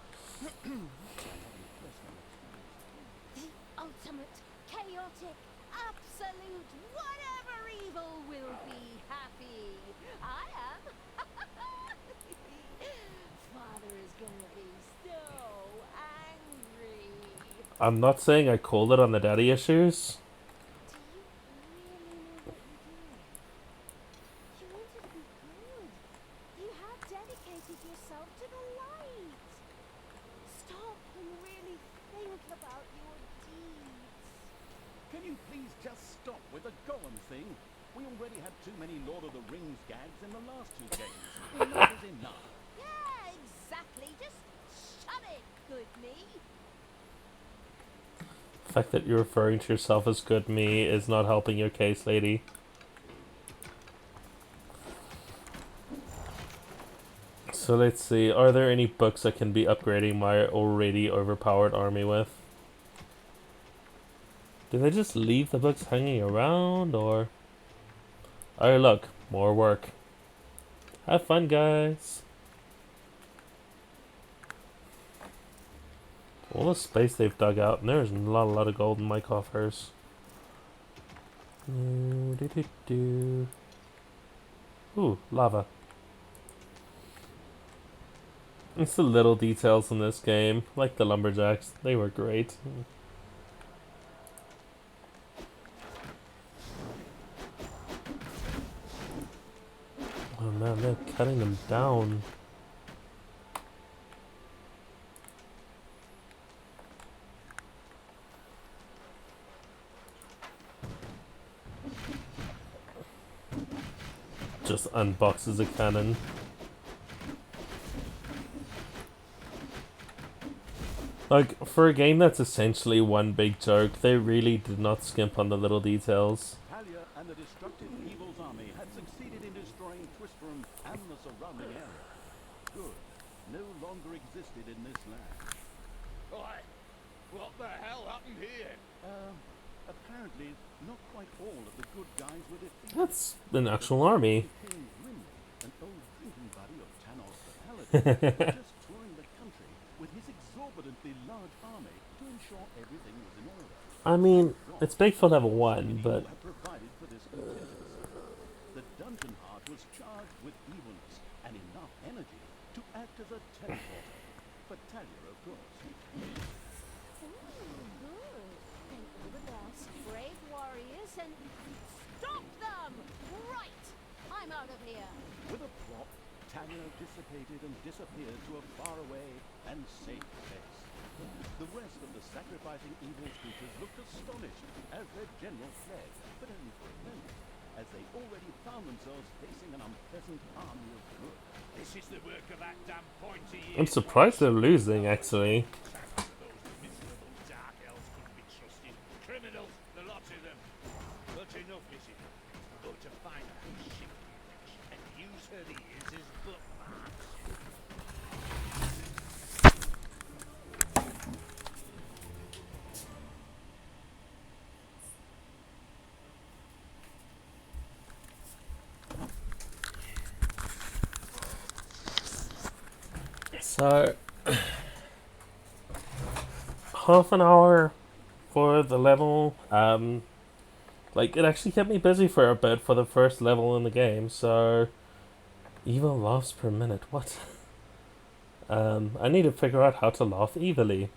The ultimate, chaotic, absolute, whatever evil will be happy. I am. Father is gonna be so angry. I'm not saying I called it on the daddy issues. Do you really know what you did? You wanted to be good. You have dedicated yourself to the light. Stop and really think about your deeds. Can you please just stop with the golem thing? We already had too many Lord of the Rings gags in the last two games. Enough is enough. Yeah, exactly. Just shut it, good me. The fact that you're referring to yourself as good me is not helping your case, lady. So let's see, are there any books I can be upgrading my already overpowered army with? Do they just leave the books hanging around, or? Oh look, more work. Have fun, guys. All the space they've dug out, and there's a lot of gold in my coffers. Ooh, lava. It's the little details in this game, like the lumberjacks. They were great. Oh man, they're cutting them down. Just unboxes a cannon. Like, for a game that's essentially one big joke, they really did not skimp on the little details. Talia and the destructive Evil's army had succeeded in destroying Twistrum and the surrounding area. Good. No longer existed in this land. Oi! What the hell happened here? Apparently, not quite all of the good guys were defeated. That's an actual army. King Grimly, an old drinking buddy of Tanos the Paladin, was just touring the country with his exorbitant exorbitantly large army to ensure everything was in order. I mean, it's big for level 1, but Have provided for this contingency. The dungeon heart was charged with evilness and enough energy to act as a teleporter. For Talia, of course. Ooh, good. Then all the best, brave warriors, and stop them! Right! I'm out of here. With a plop, Talia dissipated and disappeared to a faraway and safe place. The rest of the sacrificing evil creatures looked astonished as their general fled, but only for a moment, as they already found themselves facing an unpleasant army of good. This is the work of that damn pointy ear. I'm surprised they're losing, actually. Those miserable dark elves couldn't be trusted. Criminals, the lot of them. But enough, Missy. Go to find that ship and use her ears as bookmarks. So, half an hour for the level. Like, it actually kept me busy for a bit for the first level in the game, so... Evil laughs per minute, what? I need to figure out how to laugh evilly.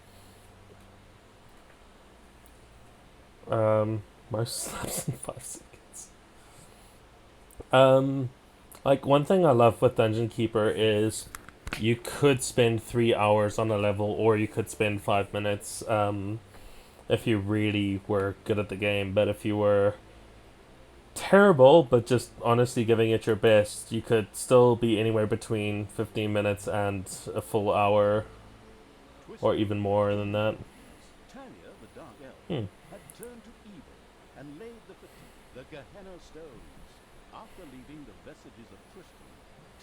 Most slaps in 5 seconds. Like, one thing I love with Dungeon Keeper is you could spend 3 hours on a level, or you could spend 5 minutes, if you really were good at the game. But if you were terrible, but just honestly giving it your best, you could still be anywhere between 15 minutes and a full hour, or even more than that. Talia, the dark elf, had turned to evil and laid the Gehenna stones. After leaving the vestiges of Tristan,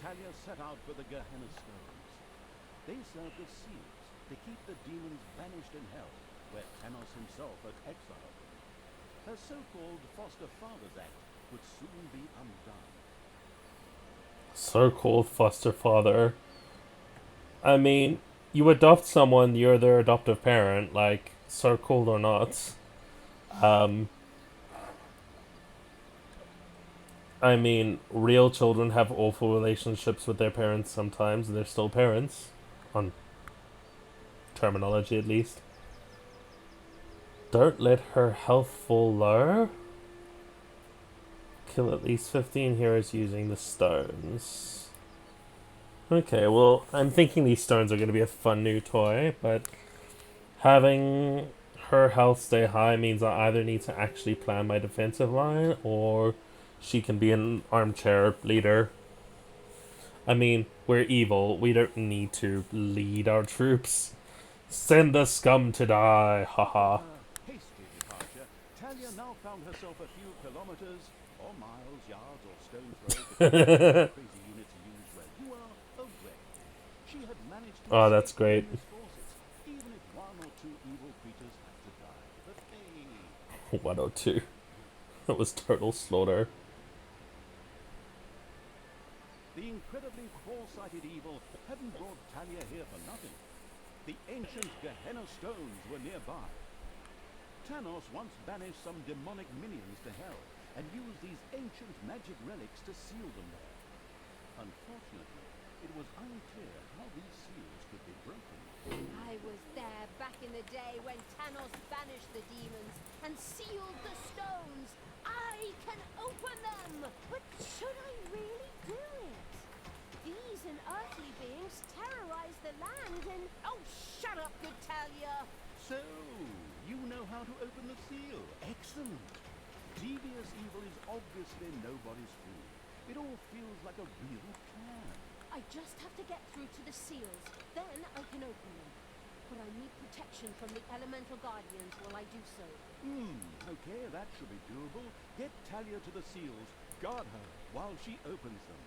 Talia set out for the Gehenna stones. They served as seals to keep the demons banished in hell, where Thanos himself had exiled them. Her so-called foster father's act would soon be undone. So-called foster father. I mean, you adopt someone, you're their adoptive parent, like, so-called or not. I mean, real children have awful relationships with their parents sometimes, and they're still parents. On terminology, at least. Don't let her health fall low. Kill at least 15 heroes using the stones. Okay, well, I'm thinking these stones are going to be a fun new toy, but having her health stay high means I either need to actually plan my defensive line, or she can be an armchair leader. I mean, we're evil. We don't need to lead our troops. Send the scum to die, haha. Hasty departure, Talia now found herself a few kilometers, or miles, yards, or stones throw, crazy unit to use where you are away. She had managed to Oh, that's great. escape forces, even if 1 or 2 evil creatures had to die. But hey, 102. That was total slaughter. the incredibly foresighted evil hadn't brought Talia here for nothing. The ancient Gehenna stones were nearby. Thanos once banished some demonic minions to hell and used these ancient magic relics to seal them there. Unfortunately, it was unclear how these seals could be broken. I was there back in the day when Thanos banished the demons and sealed the stones. I can open them! But should I really do it? These unearthly beings terrorize the land and... Oh, shut up, good Talia! So, you know how to open the seal. Excellent. Devious evil is obviously nobody's fool. It all feels like a real plan. I just have to get through to the seals. Then I can open them. But I need protection from the elemental guardians while I do so. Okay, that should be doable. Get Talia to the seals. Guard her while she opens them.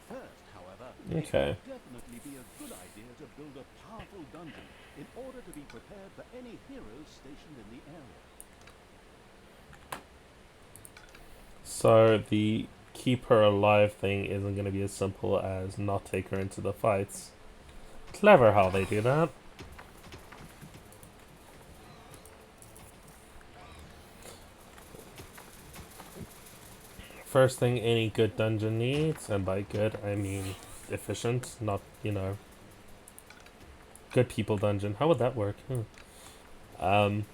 First, however, Okay. it would definitely be a good idea to build a powerful dungeon in order to be prepared for any heroes stationed in the area. So the keep her alive thing isn't going to be as simple as not take her into the fights. Clever how they do that. first thing any good dungeon needs, and by good I mean efficient, not, good people dungeon. How would that work? Um,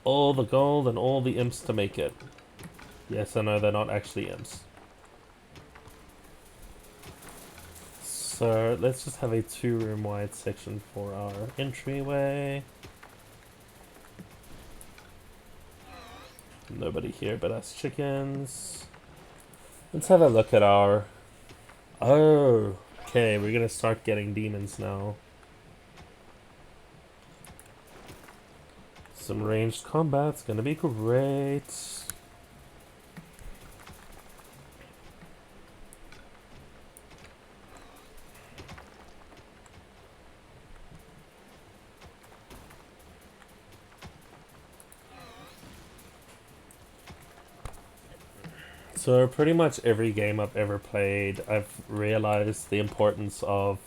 all the gold and all the imps to make it. Yes, I know they're not actually imps. So let's just have a 2-room wide section for our entryway. Nobody here but us chickens. Let's have a look at our... Oh, okay, we're gonna start getting demons now. Some ranged combat's gonna be great. So pretty much every game I've ever played, I've realized the importance of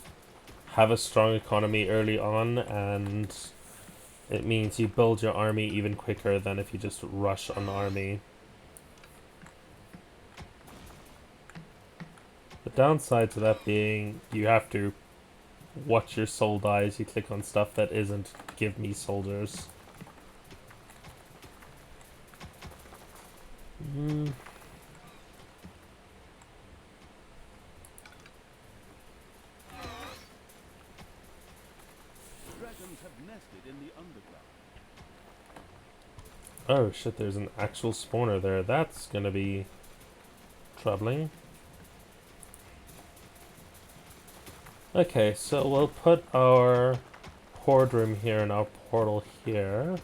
have a strong economy early on, and it means you build your army even quicker than if you just rush an army. The downside to that being you have to watch your soul die as you click on stuff that isn't give me soldiers. Dragons have nested in the underground. Oh shit, there's an actual spawner there. That's gonna be troubling. Okay, so we'll put our horde room here and our portal here.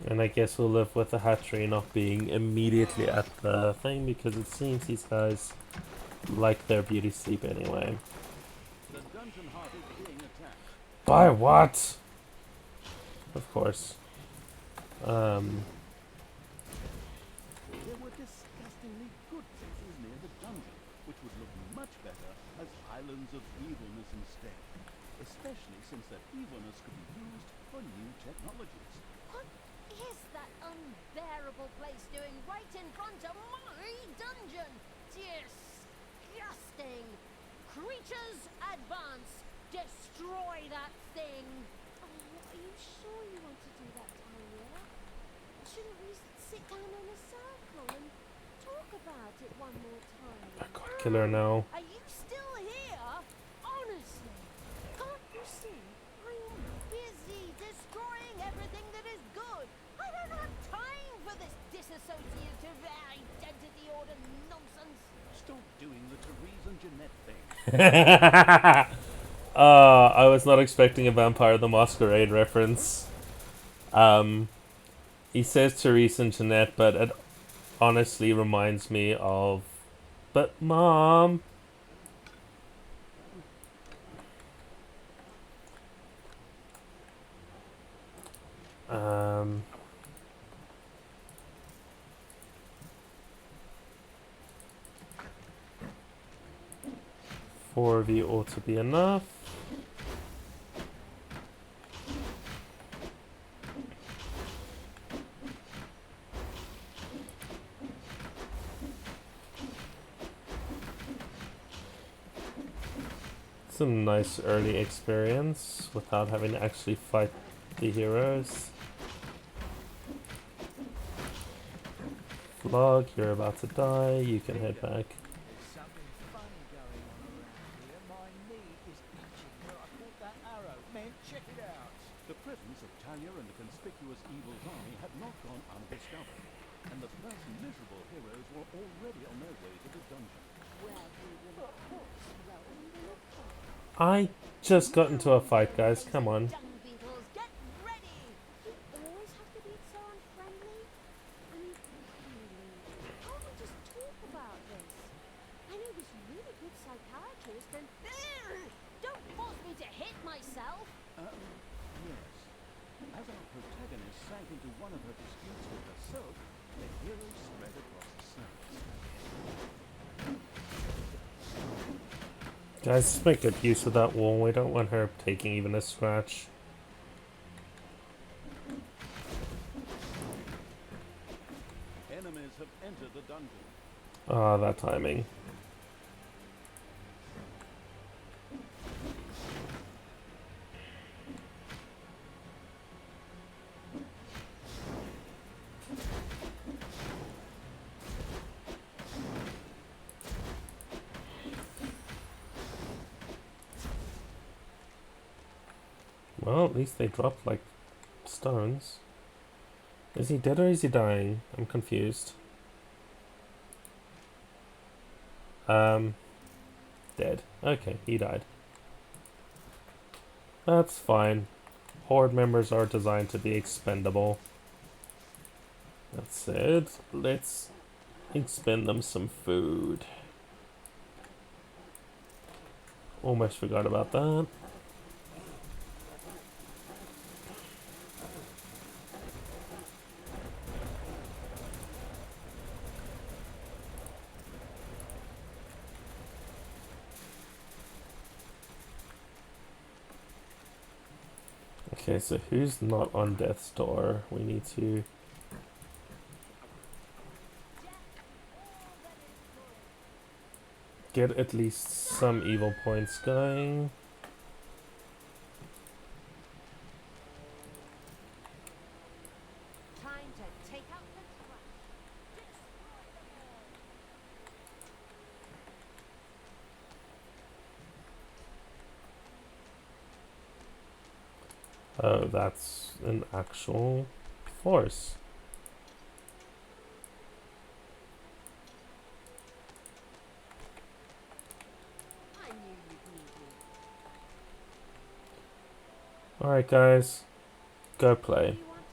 And I guess we'll live with the hatchery not being immediately at the thing, because it seems these guys like their beauty sleep anyway. The dungeon heart is being attacked. By what? Of course. There were disgustingly good places near the dungeon, which would look much better as islands of evilness instead. Especially since that evilness could be used for new technologies. What is that unbearable place doing right in front of my dungeon? Disgusting! Creatures advance! Destroy that thing! Oh, are you sure you want to do that, Talia? Shouldn't we sit down in a circle and talk about it one more time? I got killer now. Are you still here? Honestly, can't you see? I'm busy destroying everything that is good. I don't have time for this disassociative identity order nonsense. Stop doing the Therese and Jeanette thing. I was not expecting a Vampire the Masquerade reference. He says Therese and Jeanette, but it honestly reminds me of... But Mom... Four of you ought to be enough. Some nice early experience without having to actually fight the heroes. Vlog, you're about to die, you can head back. There's something funny going on around here. My knee is itching where I caught that arrow. Man, check it out. The presence of Talia and the conspicuous evil's army had not gone undiscovered, and the first miserable heroes were already on their way to the dungeon. Well, we will of course welcome the report. I just got into a fight, guys, come on. Dung beetles, get ready! You always have to be so unfriendly. I mean, really, can't we just talk about this? I know this really good psychiatrist and... Don't force me to hit myself! Yes. As our protagonist sank into one of her disputes with herself, the heroes spread across the sands. Guys, just make good use of that wall. We don't want her taking even a scratch. Enemies have entered the dungeon. Ah, that timing. Well, at least they dropped, like, stones. Is he dead or is he dying? I'm confused. Dead. Okay, he died. That's fine. Horde members are designed to be expendable. That's it. Let's expend them some food. Almost forgot about that. Okay, so who's not on death's door? We need to get at least some evil points going. Time to take out the trash. Oh, that's an actual force. I knew you'd need me. Alright, guys. Go play. Do you want it?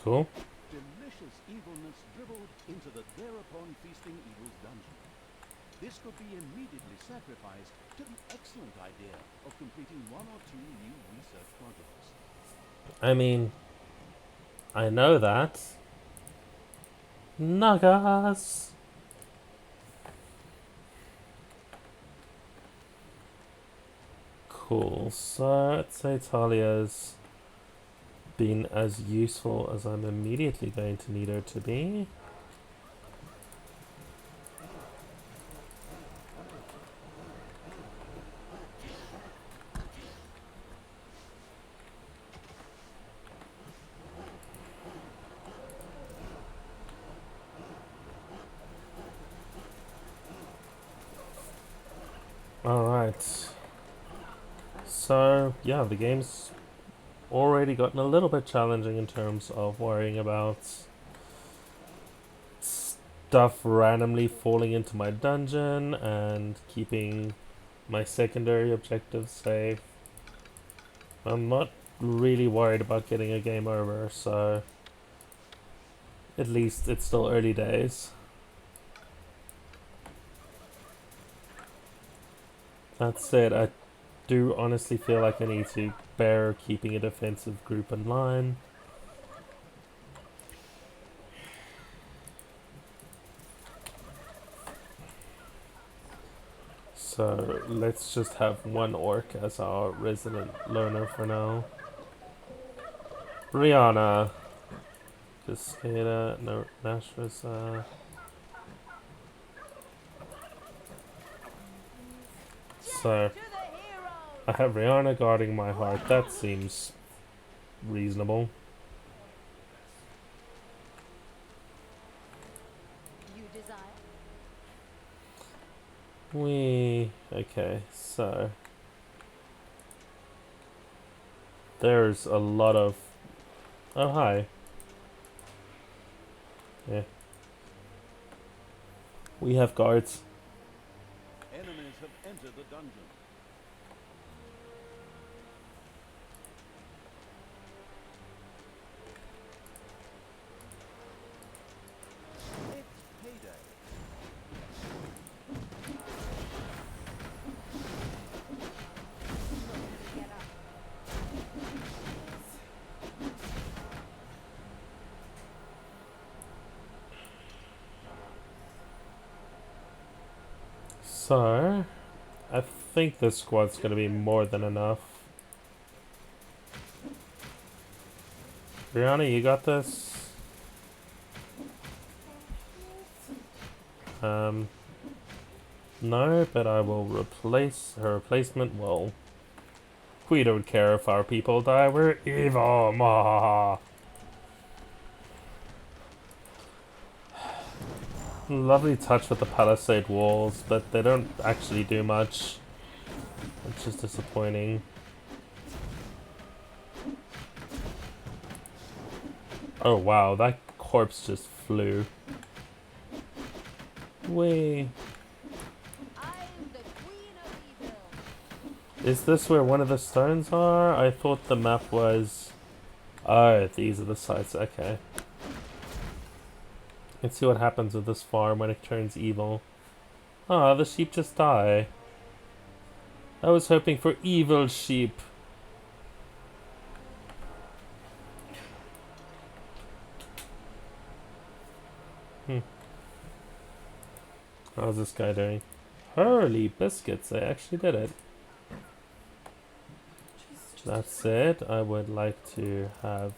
Cool. Delicious evilness dribbled into the thereupon feasting evil's dungeon. This could be immediately sacrificed to the excellent idea of completing one or two new research projects. I mean, I know that. Nagas! Cool. So, let's say Talia's been as useful as I'm immediately going to need her to be. Alright. So, yeah, the game's already gotten a little bit challenging in terms of worrying about stuff randomly falling into my dungeon and keeping my secondary objectives safe. I'm not really worried about getting a game over, so at least it's still early days. That said, I do honestly feel like I need to bear keeping a defensive group in line. So let's just have one orc as our resident loner for now. Brianna. Cascada, no, Nashrasa. So, I have Rihanna guarding my heart. That seems reasonable. You desire? Okay, so there's a lot of. Oh, hi. Yeah. We have guards. Enemies have entered the dungeon. It's payday. Get up. So, I think this squad's gonna be more than enough. Brianna, you got this? No, but I will replace her replacement. Well, we don't care if our people die. We're evil. Mahaha. Lovely touch with the palisade walls, but they don't actually do much, which is disappointing. Oh wow, that corpse just flew. Wait. I'm the Queen of Evil. Is this where one of the stones are? I thought the map was... Oh, these are the sites, okay. Let's see what happens with this farm when it turns evil. Ah, the sheep just die. I was hoping for evil sheep. How's this guy doing? Holy biscuits, I actually did it. That said, I would like to have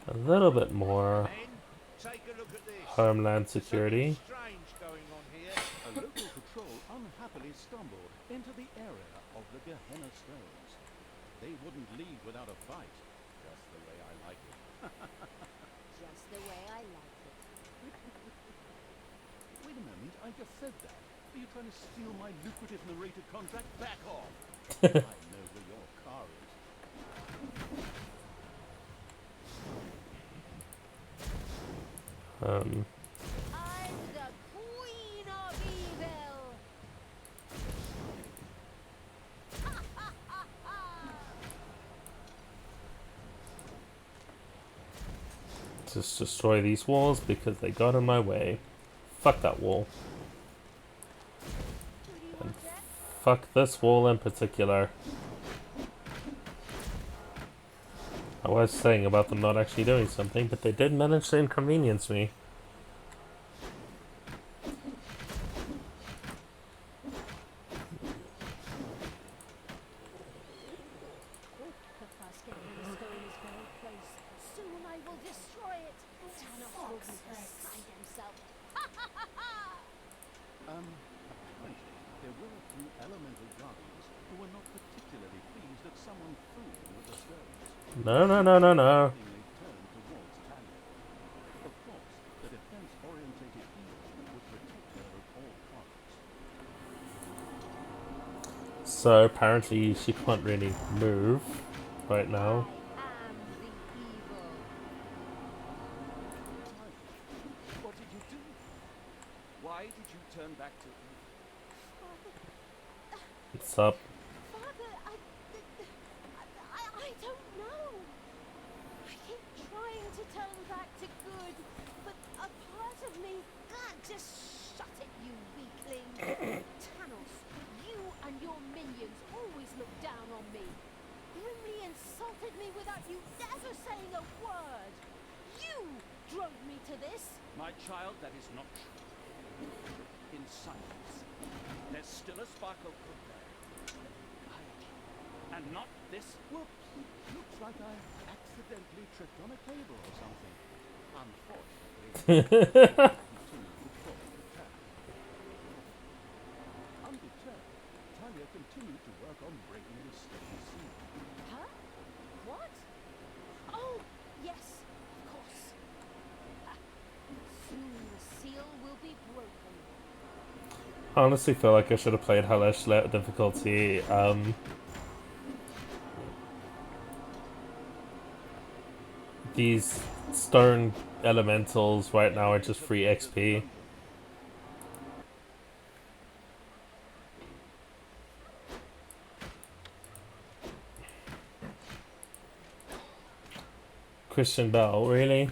a little bit more Men, take a look at this. homeland security. Something strange going on here. A local patrol unhappily stumbled into the area of the Gehenna Stones. They wouldn't leave without a fight, just the way I like it. Just the way I like it. Wait a moment, I just said that. Are you trying to steal my lucrative narrator contract? Back off! I know where your car is. Um, I'm the Queen of Evil. just destroy these walls because they got in my way. Fuck that wall. Who do you want, Jack? Fuck this wall in particular. I was saying about them not actually doing something, but they did manage to inconvenience me. The fast getting the stone is very close. Soon I will destroy it. Thanos will be beside himself. Apparently, there were a few elemental guardians who were not particularly pleased at someone fooling with the stones. No, no, no, no, no. They turned towards Talia. Of course, the defense-orientated hero would protect her at all costs. So apparently she can't really move right now. I am the evil. What did you do? Why did you turn back to evil? What's up? Father, I don't know. I keep trying to turn back to good, but a part of me, just shut it, you weakling. Thanos, you and your minions always look down on me. Grimly insulted me without you ever saying a word. You drove me to this. My child, that is not true. In silence, there's still a spark of good there. And not this. Whoops! Looks like I accidentally tripped on a table or something. Unfortunately, continued to fall attack. Undeterred, Talia continued to work on breaking the stone seal. Huh? What? Oh, yes, of course. Soon the seal will be broken. I honestly feel like I should have played hellish difficulty. These stone elementals right now are just free XP. Christian Bell, really?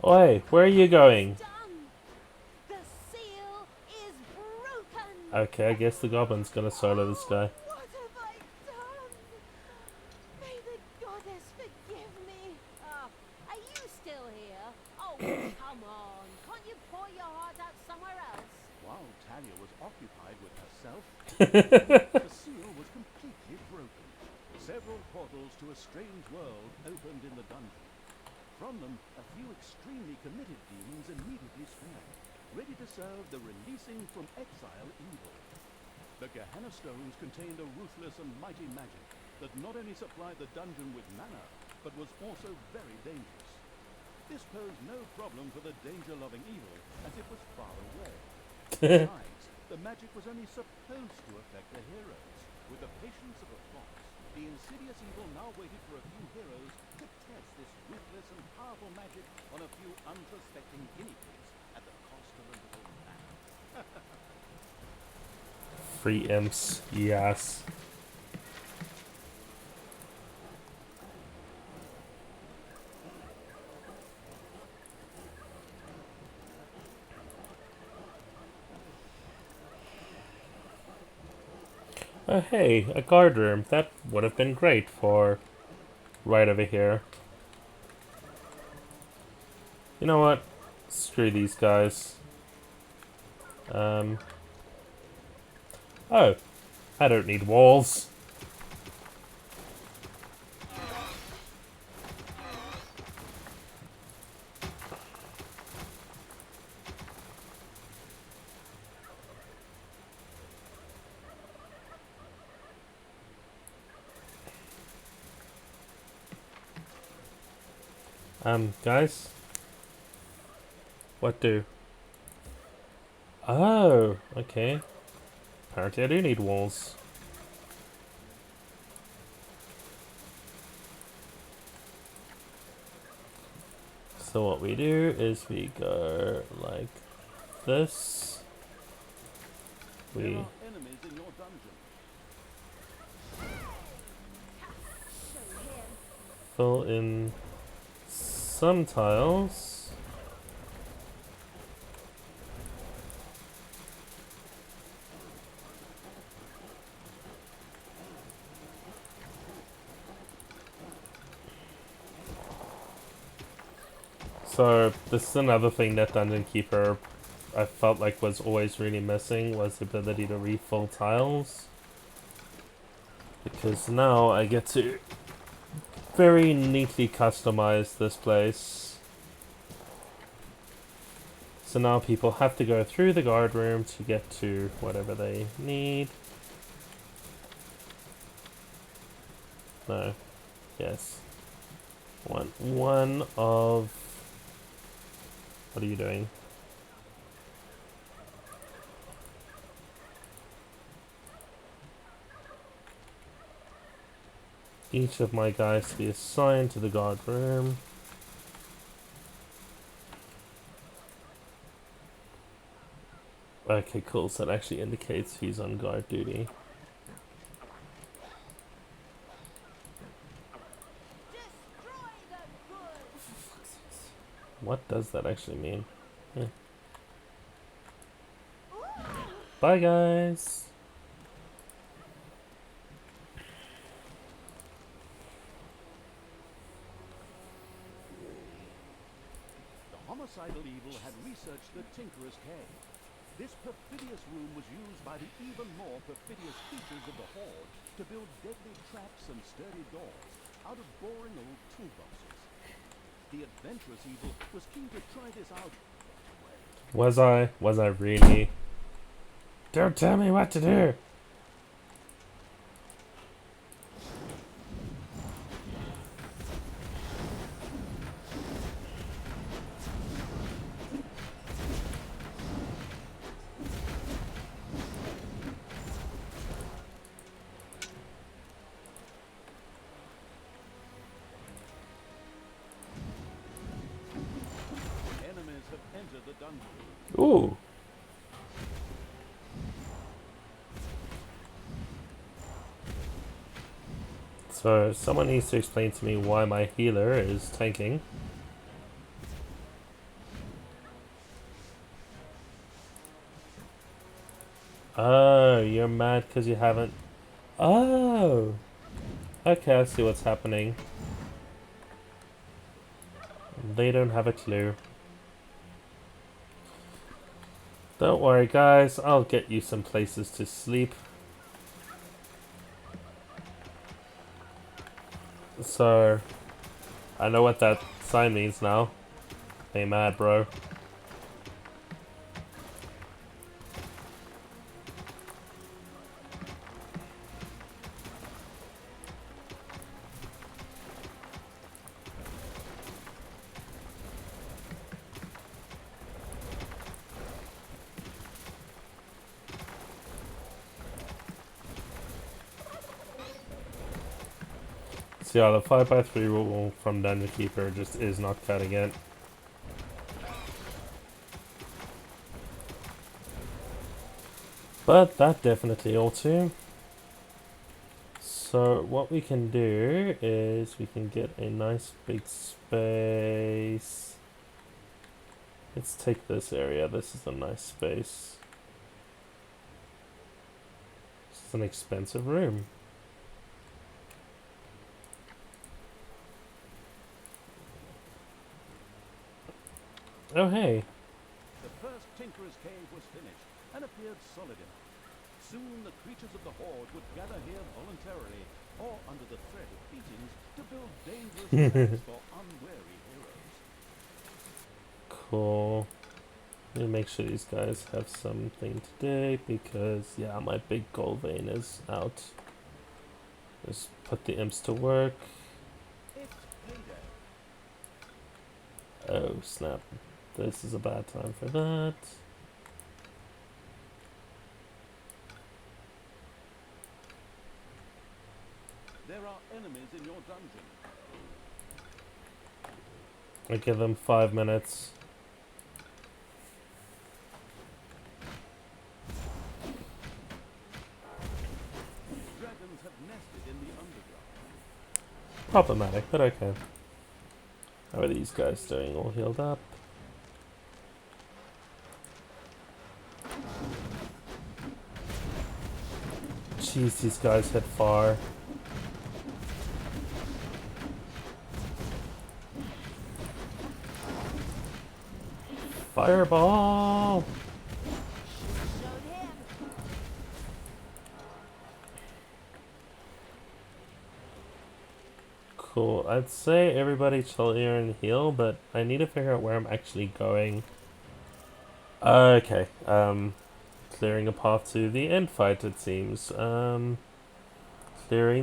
Oi, where are you going? Done! The seal is broken! Okay, I guess the goblin's gonna solo this guy. What have I done? May the goddess forgive me. Are you still here? Oh, come on. Can't you pour your heart out somewhere else? While Talia was occupied with herself, the seal was completely broken. Several portals to a strange world opened in the dungeon. From them, a few extremely committed demons immediately sprang, ready to serve the releasing from exile evil. The Gehenna stones contained a ruthless and mighty magic that not only supplied the dungeon with mana, but was also very dangerous. This posed no problem for the danger-loving evil, as it was far away. Besides, the magic was only supposed to affect the heroes. With the patience of a fox, the insidious evil now waited for a few heroes to test this ruthless and powerful magic on a few unsuspecting guinea pigs at the cost of a little mana. Free imps, yes. Oh hey, a guard room. That would have been great for right over here. You know what? Screw these guys. Oh, I don't need walls. Guys? What do? Oh, okay. Apparently I do need walls. So what we do is we go like this. There We are enemies in your dungeon. Show him. fill in some tiles. So this is another thing that Dungeon Keeper I felt like was always really missing, was the ability to refill tiles. Because now I get to very neatly customize this place. So now people have to go through the guard room to get to whatever they need. No. Yes. One of... What are you doing? Each of my guys to be assigned to the guard room. Okay, cool. So that actually indicates he's on guard duty. Destroy the good! What does that actually mean? Bye, guys. The homicidal evil had researched the Tinkerer's Cave. This perfidious room was used by the even more perfidious creatures of the Horde to build deadly traps and sturdy doors out of boring old toolboxes. The adventurous evil was keen to try this out. Was I? Was I really? Don't tell me what to do. Enemies have entered the dungeon. Ooh. So someone needs to explain to me why my healer is tanking. Oh, you're mad because you haven't... Oh! Okay, I see what's happening. They don't have a clue. Don't worry, guys. I'll get you some places to sleep. So, I know what that sign means now. Hey, mad, bro. So yeah, the 5x3 rule from Dungeon Keeper just is not cutting it. But that definitely ought to. So what we can do is we can get a nice big space. Let's take this area. This is a nice space. This is an expensive room. Oh hey. The first Tinkerer's Cave was finished and appeared solid enough. Soon the creatures of the Horde would gather here voluntarily or under the threat of beatings to build dangerous traps for unwary heroes. Cool. Let me make sure these guys have something today because yeah, my big gold vein is out. Just put the imps to work. It's payday. Oh snap. This is a bad time for that. There are enemies in your dungeon. I give them 5 minutes. Dragons have nested in the underground. Problematic, but okay. How are these guys doing? All healed up. Jeez, these guys hit far. Fireball! Cool. I'd say everybody chill here and heal, but I need to figure out where I'm actually going. Okay. Clearing a path to the end fight, it seems. Clearing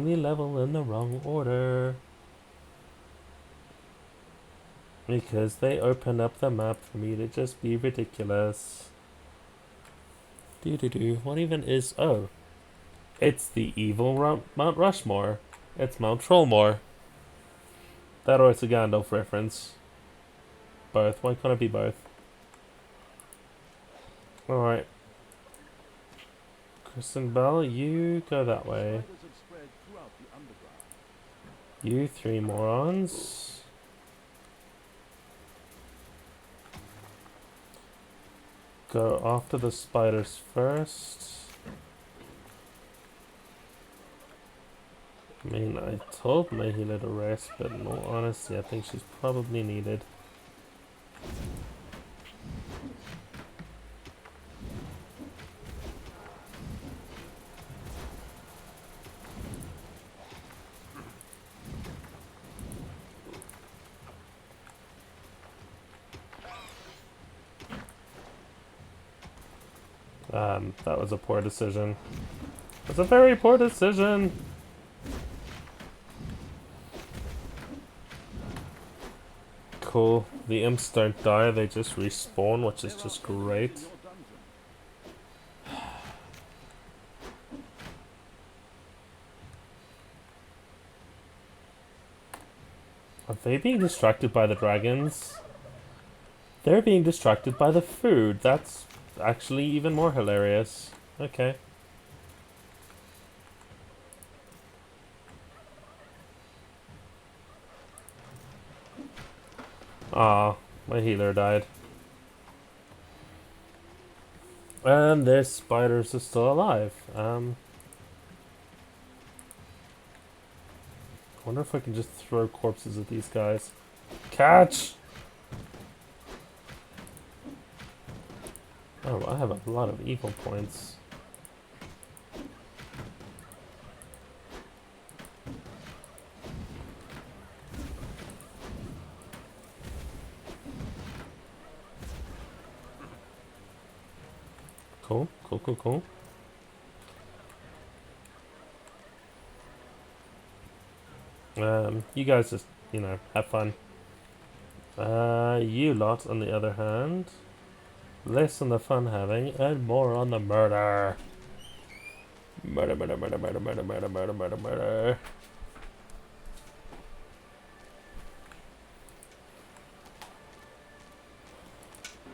the level in the wrong order. Because they opened up the map for me to just be ridiculous. What even is... Oh. It's the evil Mount Rushmore. It's Mount Trollmore. That or it's a Gandalf reference. Both. Why can't it be both? Alright. Kristen Bell, you go that way. Spiders have spread throughout the underground. You 3 morons. Go after the spiders first. I mean, I told my healer to rest, but in all honesty, I think she's probably needed. That was a poor decision. That's a very poor decision! Cool. The imps don't die, they just respawn, which is just great. In your dungeon. Are they being distracted by the dragons? They're being distracted by the food. That's actually even more hilarious. Okay. Aw, my healer died. And their spiders are still alive. I wonder if I can just throw corpses at these guys. Catch! Oh, I have a lot of evil points. Cool, cool, cool, cool. You guys just, have fun. You lot, on the other hand, less on the fun having and more on the murder. Murder, murder, murder, murder, murder, murder, murder, murder, murder.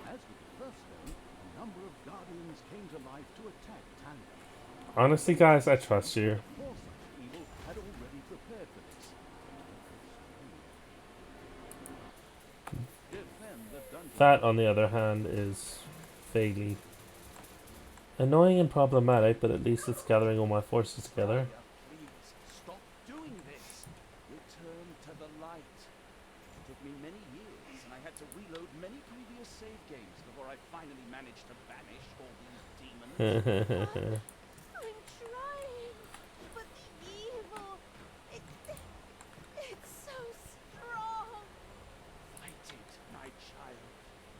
As with the first stone, a number of guardians came to life to attack Talia. Honestly, guys, I trust you. The foresight of evil had already prepared for this. Defend the dungeon. That, on the other hand, is vaguely annoying and problematic, but at least it's gathering all my forces together. Please, stop doing this. Return to the light. It took me many years, and I had to reload many previous save games before I finally managed to banish all these demons. I'm trying, but the evil, it's so strong. Fight it, my child.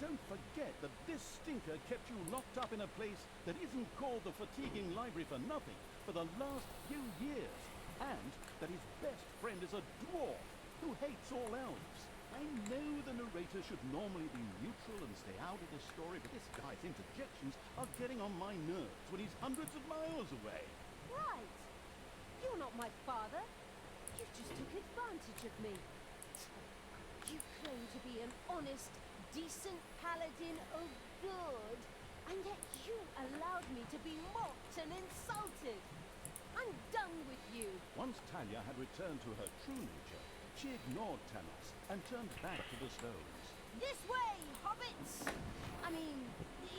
Don't forget that this stinker kept you locked up in a place that isn't called the fatiguing library for nothing for the last few years, and that his best friend is a dwarf who hates all elves. I know the narrator should normally be neutral and stay out of the story, but this guy's interjections are getting on my nerves when he's hundreds of miles away. Right. You're not my father. You just took advantage of me. You claim to be an honest, decent paladin of good, and yet you allowed me to be mocked and insulted. I'm done with you. Once Talia had returned to her true nature, she ignored Tanos and turned back to the stones. This way, hobbits! I mean,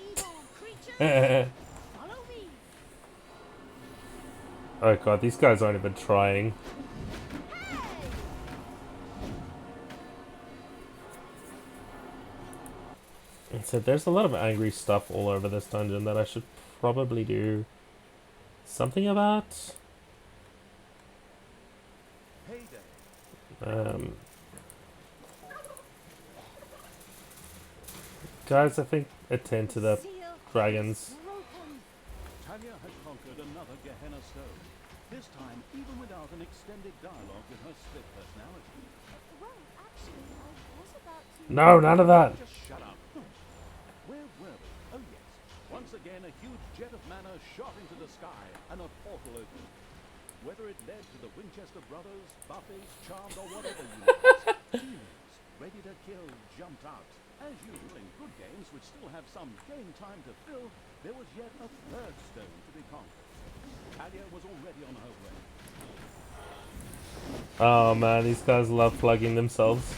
evil creatures! Follow me! Oh god, these guys aren't even trying. Hey! And so there's a lot of angry stuff all over this dungeon that I should probably do something about. Heyday. Guys, I think attend to the Seal dragons. broken. Talia had conquered another Gehenna stone, this time even without an extended dialogue with her split personality. Well, actually, I was about to... No, none of that. Just shut up. Where were we? Oh yes. Once again, a huge jet of mana shot into the sky, and a portal opened. Whether it led to the Winchester brothers, Buffets, Charmed, or whatever units, demons ready to kill jumped out. As usual in good games, which still have some game time to fill, there was yet a third stone to be conquered. Talia was already on her way. Oh man, these guys love plugging themselves.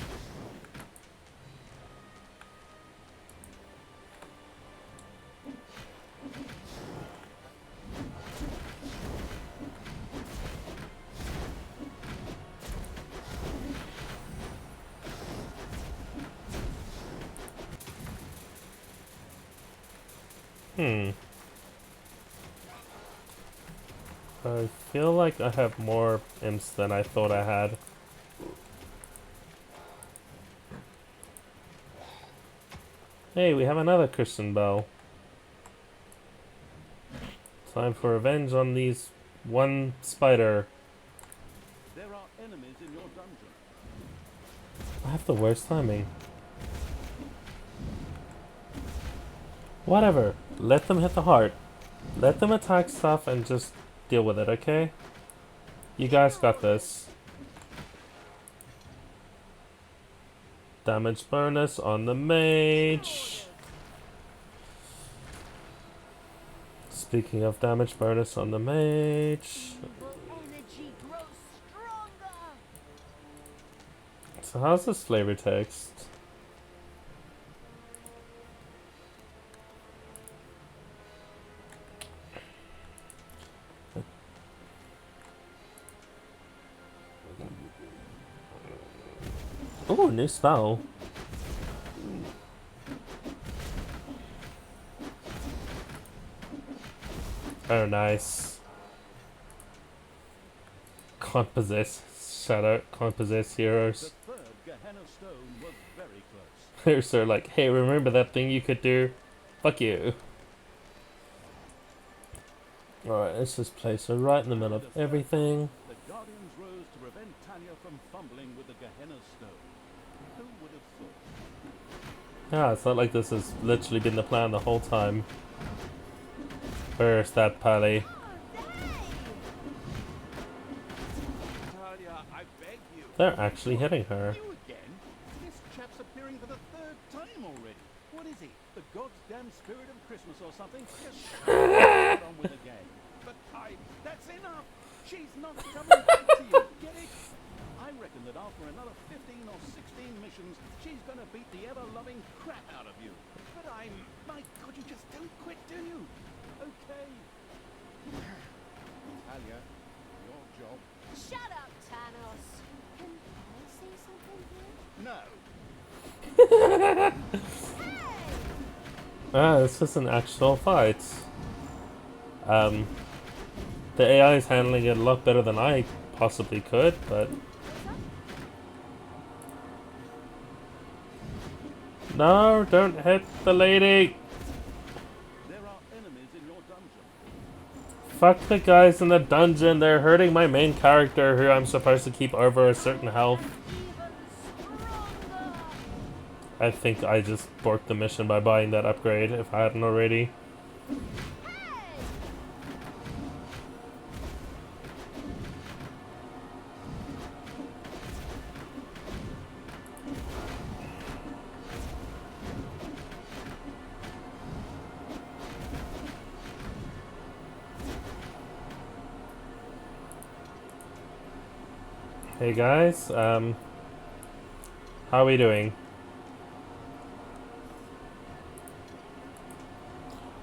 I feel like I have more imps than I thought I had. Hey, we have another Christian bell. Time for revenge on these one spider. There are enemies in your dungeon. I have the worst timing. Whatever. Let them hit the heart. Let them attack stuff and just deal with it, okay? You guys got this. Damage bonus on the mage. Speaking of damage bonus on the mage. Evil energy grows stronger. So how's this flavor text? Oh, new spell. Oh, nice. Can't possess. Shout out, can't possess The heroes. third Gehenna stone was very close. They're sort of like, hey, remember that thing you could do? Fuck you. Alright, let's just place her right in the middle of everything. The Guardians rose to prevent Talia from fumbling with the Gehenna stone. Who would have thought? Yeah, it's not like this has literally been the plan the whole time. Where's that Pally? Talia, I beg you. They're actually hitting her. You again? This chap's appearing for the third time already. What is he? The goddamn spirit of Christmas or something? Just get on with the game. But That's enough! She's not coming back to you, get it? I reckon that after another 15 or 16 missions, she's gonna beat the ever-loving crap out of you. But My God, you just don't quit, do you? Okay. Talia, your job. Shut up, Thanos. Can I say something here? No. Ah, this is an actual fight. The AI is handling it a lot better than I possibly could, but... No, don't hit the lady! There are enemies in your dungeon. Fuck the guys in the dungeon, they're hurting my main character who I'm supposed to keep over a certain health. I think I just borked the mission by buying that upgrade if I hadn't already. Hey guys, how are we doing?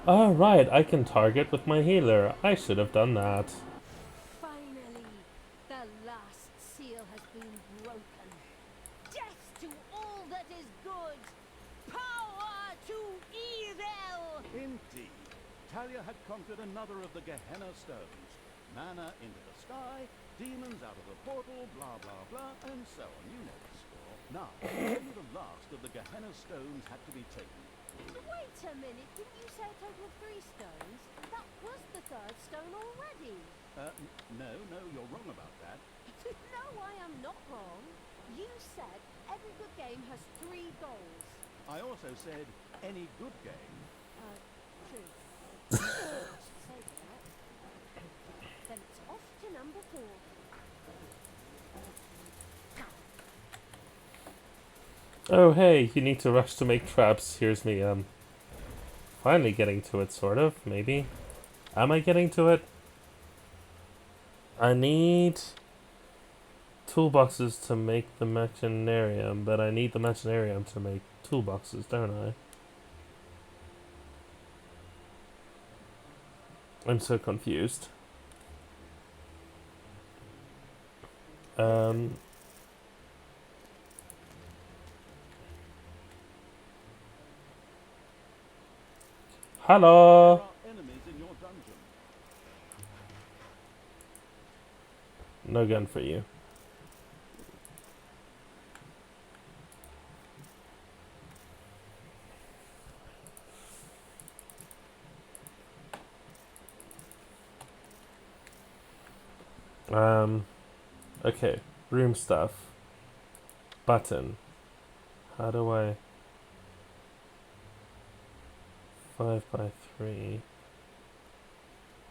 Oh right, I can target with my healer. I should have done that. Finally, the last seal has been broken. Death to all that is good. Power to evil. Indeed. Talia had conquered another of the Gehenna stones. Mana into the sky, demons out of the portal, blah blah blah, and so on. You know the score. Now, only the last of the Gehenna stones had to be taken. Wait a minute, didn't you say a total of 3 stones? That was the 3rd stone already. No, you're wrong about that. No, I am not wrong. You said every good game has 3 goals. I also said any good game. True. Say that. Then it's off to number 4. Oh hey, you need to rush to make traps. Here's me, finally getting to it, sort of, maybe. Am I getting to it? I need toolboxes to make the machinarium, but I need the machinarium to make toolboxes, don't I? I'm so confused. Hello. There are enemies in your dungeon. No gun for you. Okay, room stuff. Button. How do I... 5x3.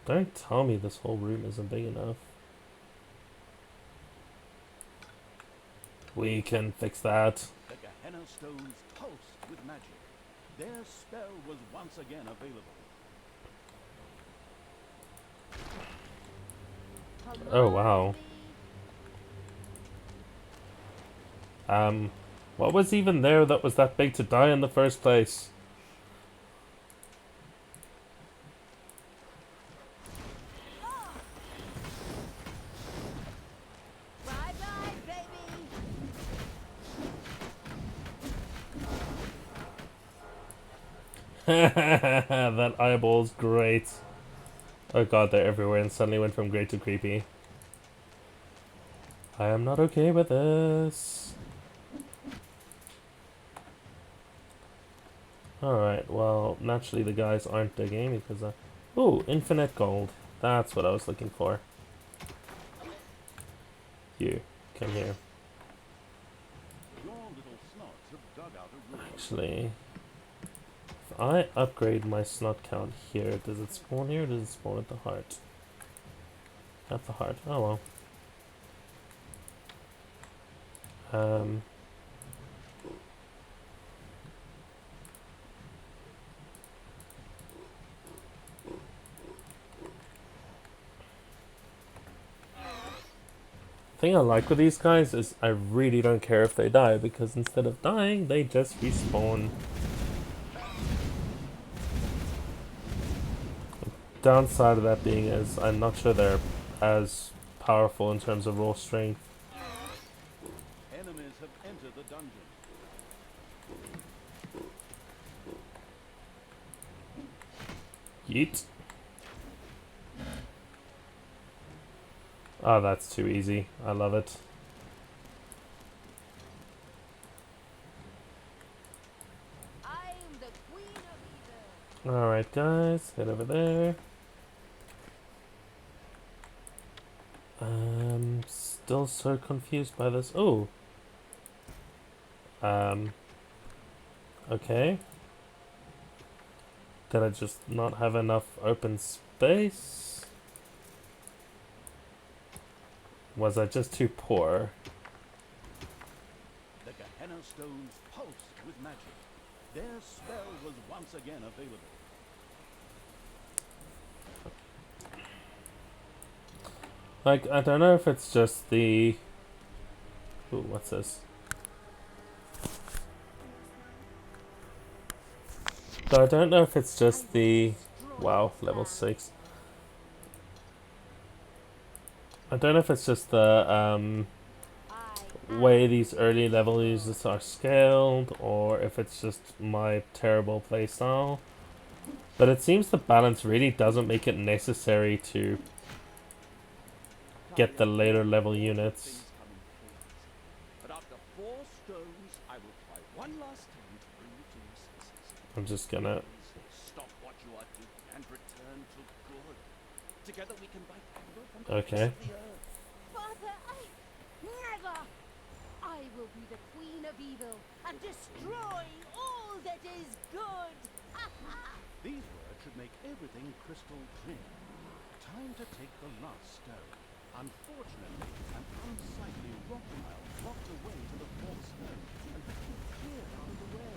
Don't tell me this whole room isn't big enough. We can fix that. The Gehenna stones pulsed with magic. Their spell was once again available. Oh wow. What was even there that was that big to die in the first place? Bye-bye, baby. That eyeball's great. Oh god, they're everywhere and suddenly went from great to creepy. I am not okay with this. Alright, well, naturally the guys aren't digging because ooh, infinite gold. That's what I was looking for. You, come here. Your little snots have dug out a room. Actually, if I upgrade my snot count here, does it spawn here or does it spawn at the heart? At the heart. Oh well. Thing I like with these guys is I really don't care if they die because instead of dying, they just respawn. Downside of that being is I'm not sure they're as powerful in terms of raw strength. Enemies have entered the dungeon. Yeet. Oh, that's too easy. I love it. I'm the queen of evil. Alright guys, head over there. I'm still so confused by this. Oh. Okay. Did I just not have enough open space? Was I just too poor? The Gehenna stones pulsed with magic. Their spell was once again available. Like, I don't know if it's just the... Ooh, what's this? So I don't know if it's just the... Wow, level 6. I don't know if it's just the way these early level users are scaled, or if it's just my terrible playstyle. But it seems the balance really doesn't make it necessary to get the later level units. But after 4 stones, I will try one last time to bring you to your senses. I'm just gonna... Stop what you are doing and return to good. Together we can bite amber from the Okay. face of the earth. Father, never! I will be the queen of evil and destroy all that is good! These words should make everything crystal clear. Time to take the last stone. Unfortunately, an unsightly rock pile blocked the way to the fourth stone and had to be cleared out of the way.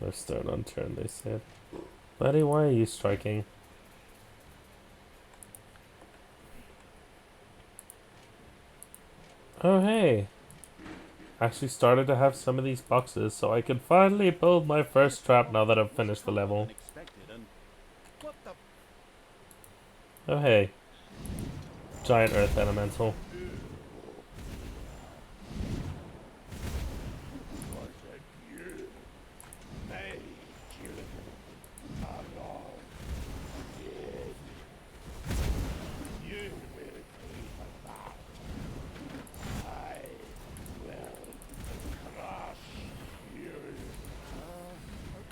No stone unturned, they said. Buddy, why are you striking? Oh hey! Actually started to have some of these boxes, so I can finally build my first trap now that I've finished the level. Unexpected and what the Oh hey. Giant earth elemental.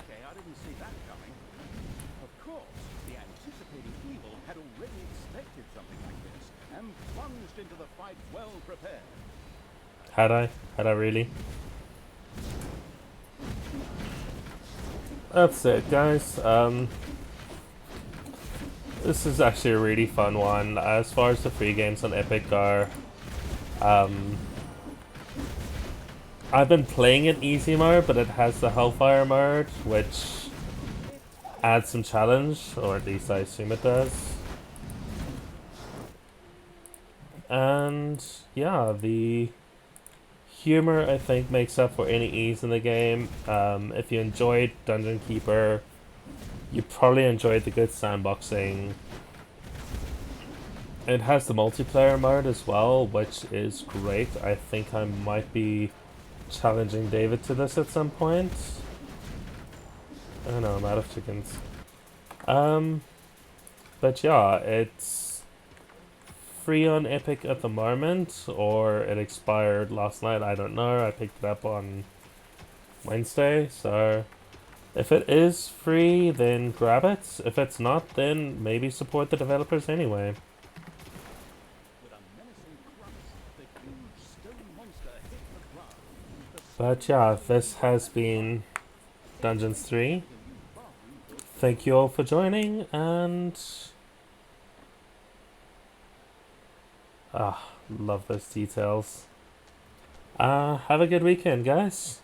okay, I didn't see that coming. Of course, the anticipating evil had already expected something like this and plunged into the fight well prepared. Had I? Had I really? That's it, guys. This is actually a really fun one. As far as the free games on Epic are, I've been playing it easy mode, but it has the Hellfire mode, which adds some challenge, or at least I assume it does. And yeah, the humor I think makes up for any ease in the game. If you enjoyed Dungeon Keeper, you probably enjoyed the good sandboxing. It has the multiplayer mode as well, which is great. I think I might be challenging David to this at some point. Oh no, I'm out of chickens. But yeah, it's free on Epic at the moment, or it expired last night, I don't know. I picked it up on Wednesday, so if it is free, then grab it. If it's not, then maybe support the developers anyway. With a menacing crunch, the huge stone monster hit the ground. The But yeah, this has been Dungeons 3. the new bathroom built Thank you all for joining, and love those details. Have a good weekend, guys.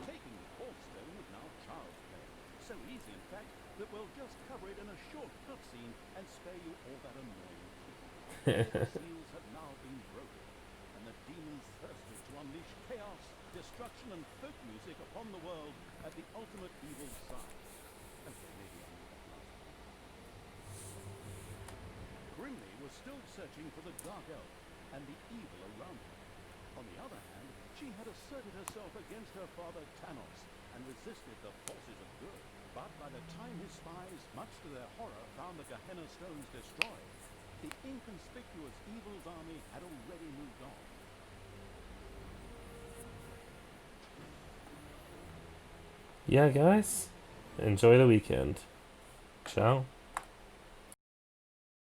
taking the fourth stone is now child's play. So easy, in fact, that we'll just cover it in a short cutscene and spare you all that annoying. All the seals have now been broken, and the demons thirsted to unleash chaos, destruction, and folk music upon the world at the ultimate evil side. Okay, maybe I'll leave that last one. Grimly was still searching for the Dark Elf and the evil around her. On the other hand, she had asserted herself against her father Tanos and resisted the forces of good. But by the time his spies, much to their horror, found the Gehenna stones destroyed, the inconspicuous evil's army had already moved on. Yeah, guys. Enjoy the weekend. Ciao.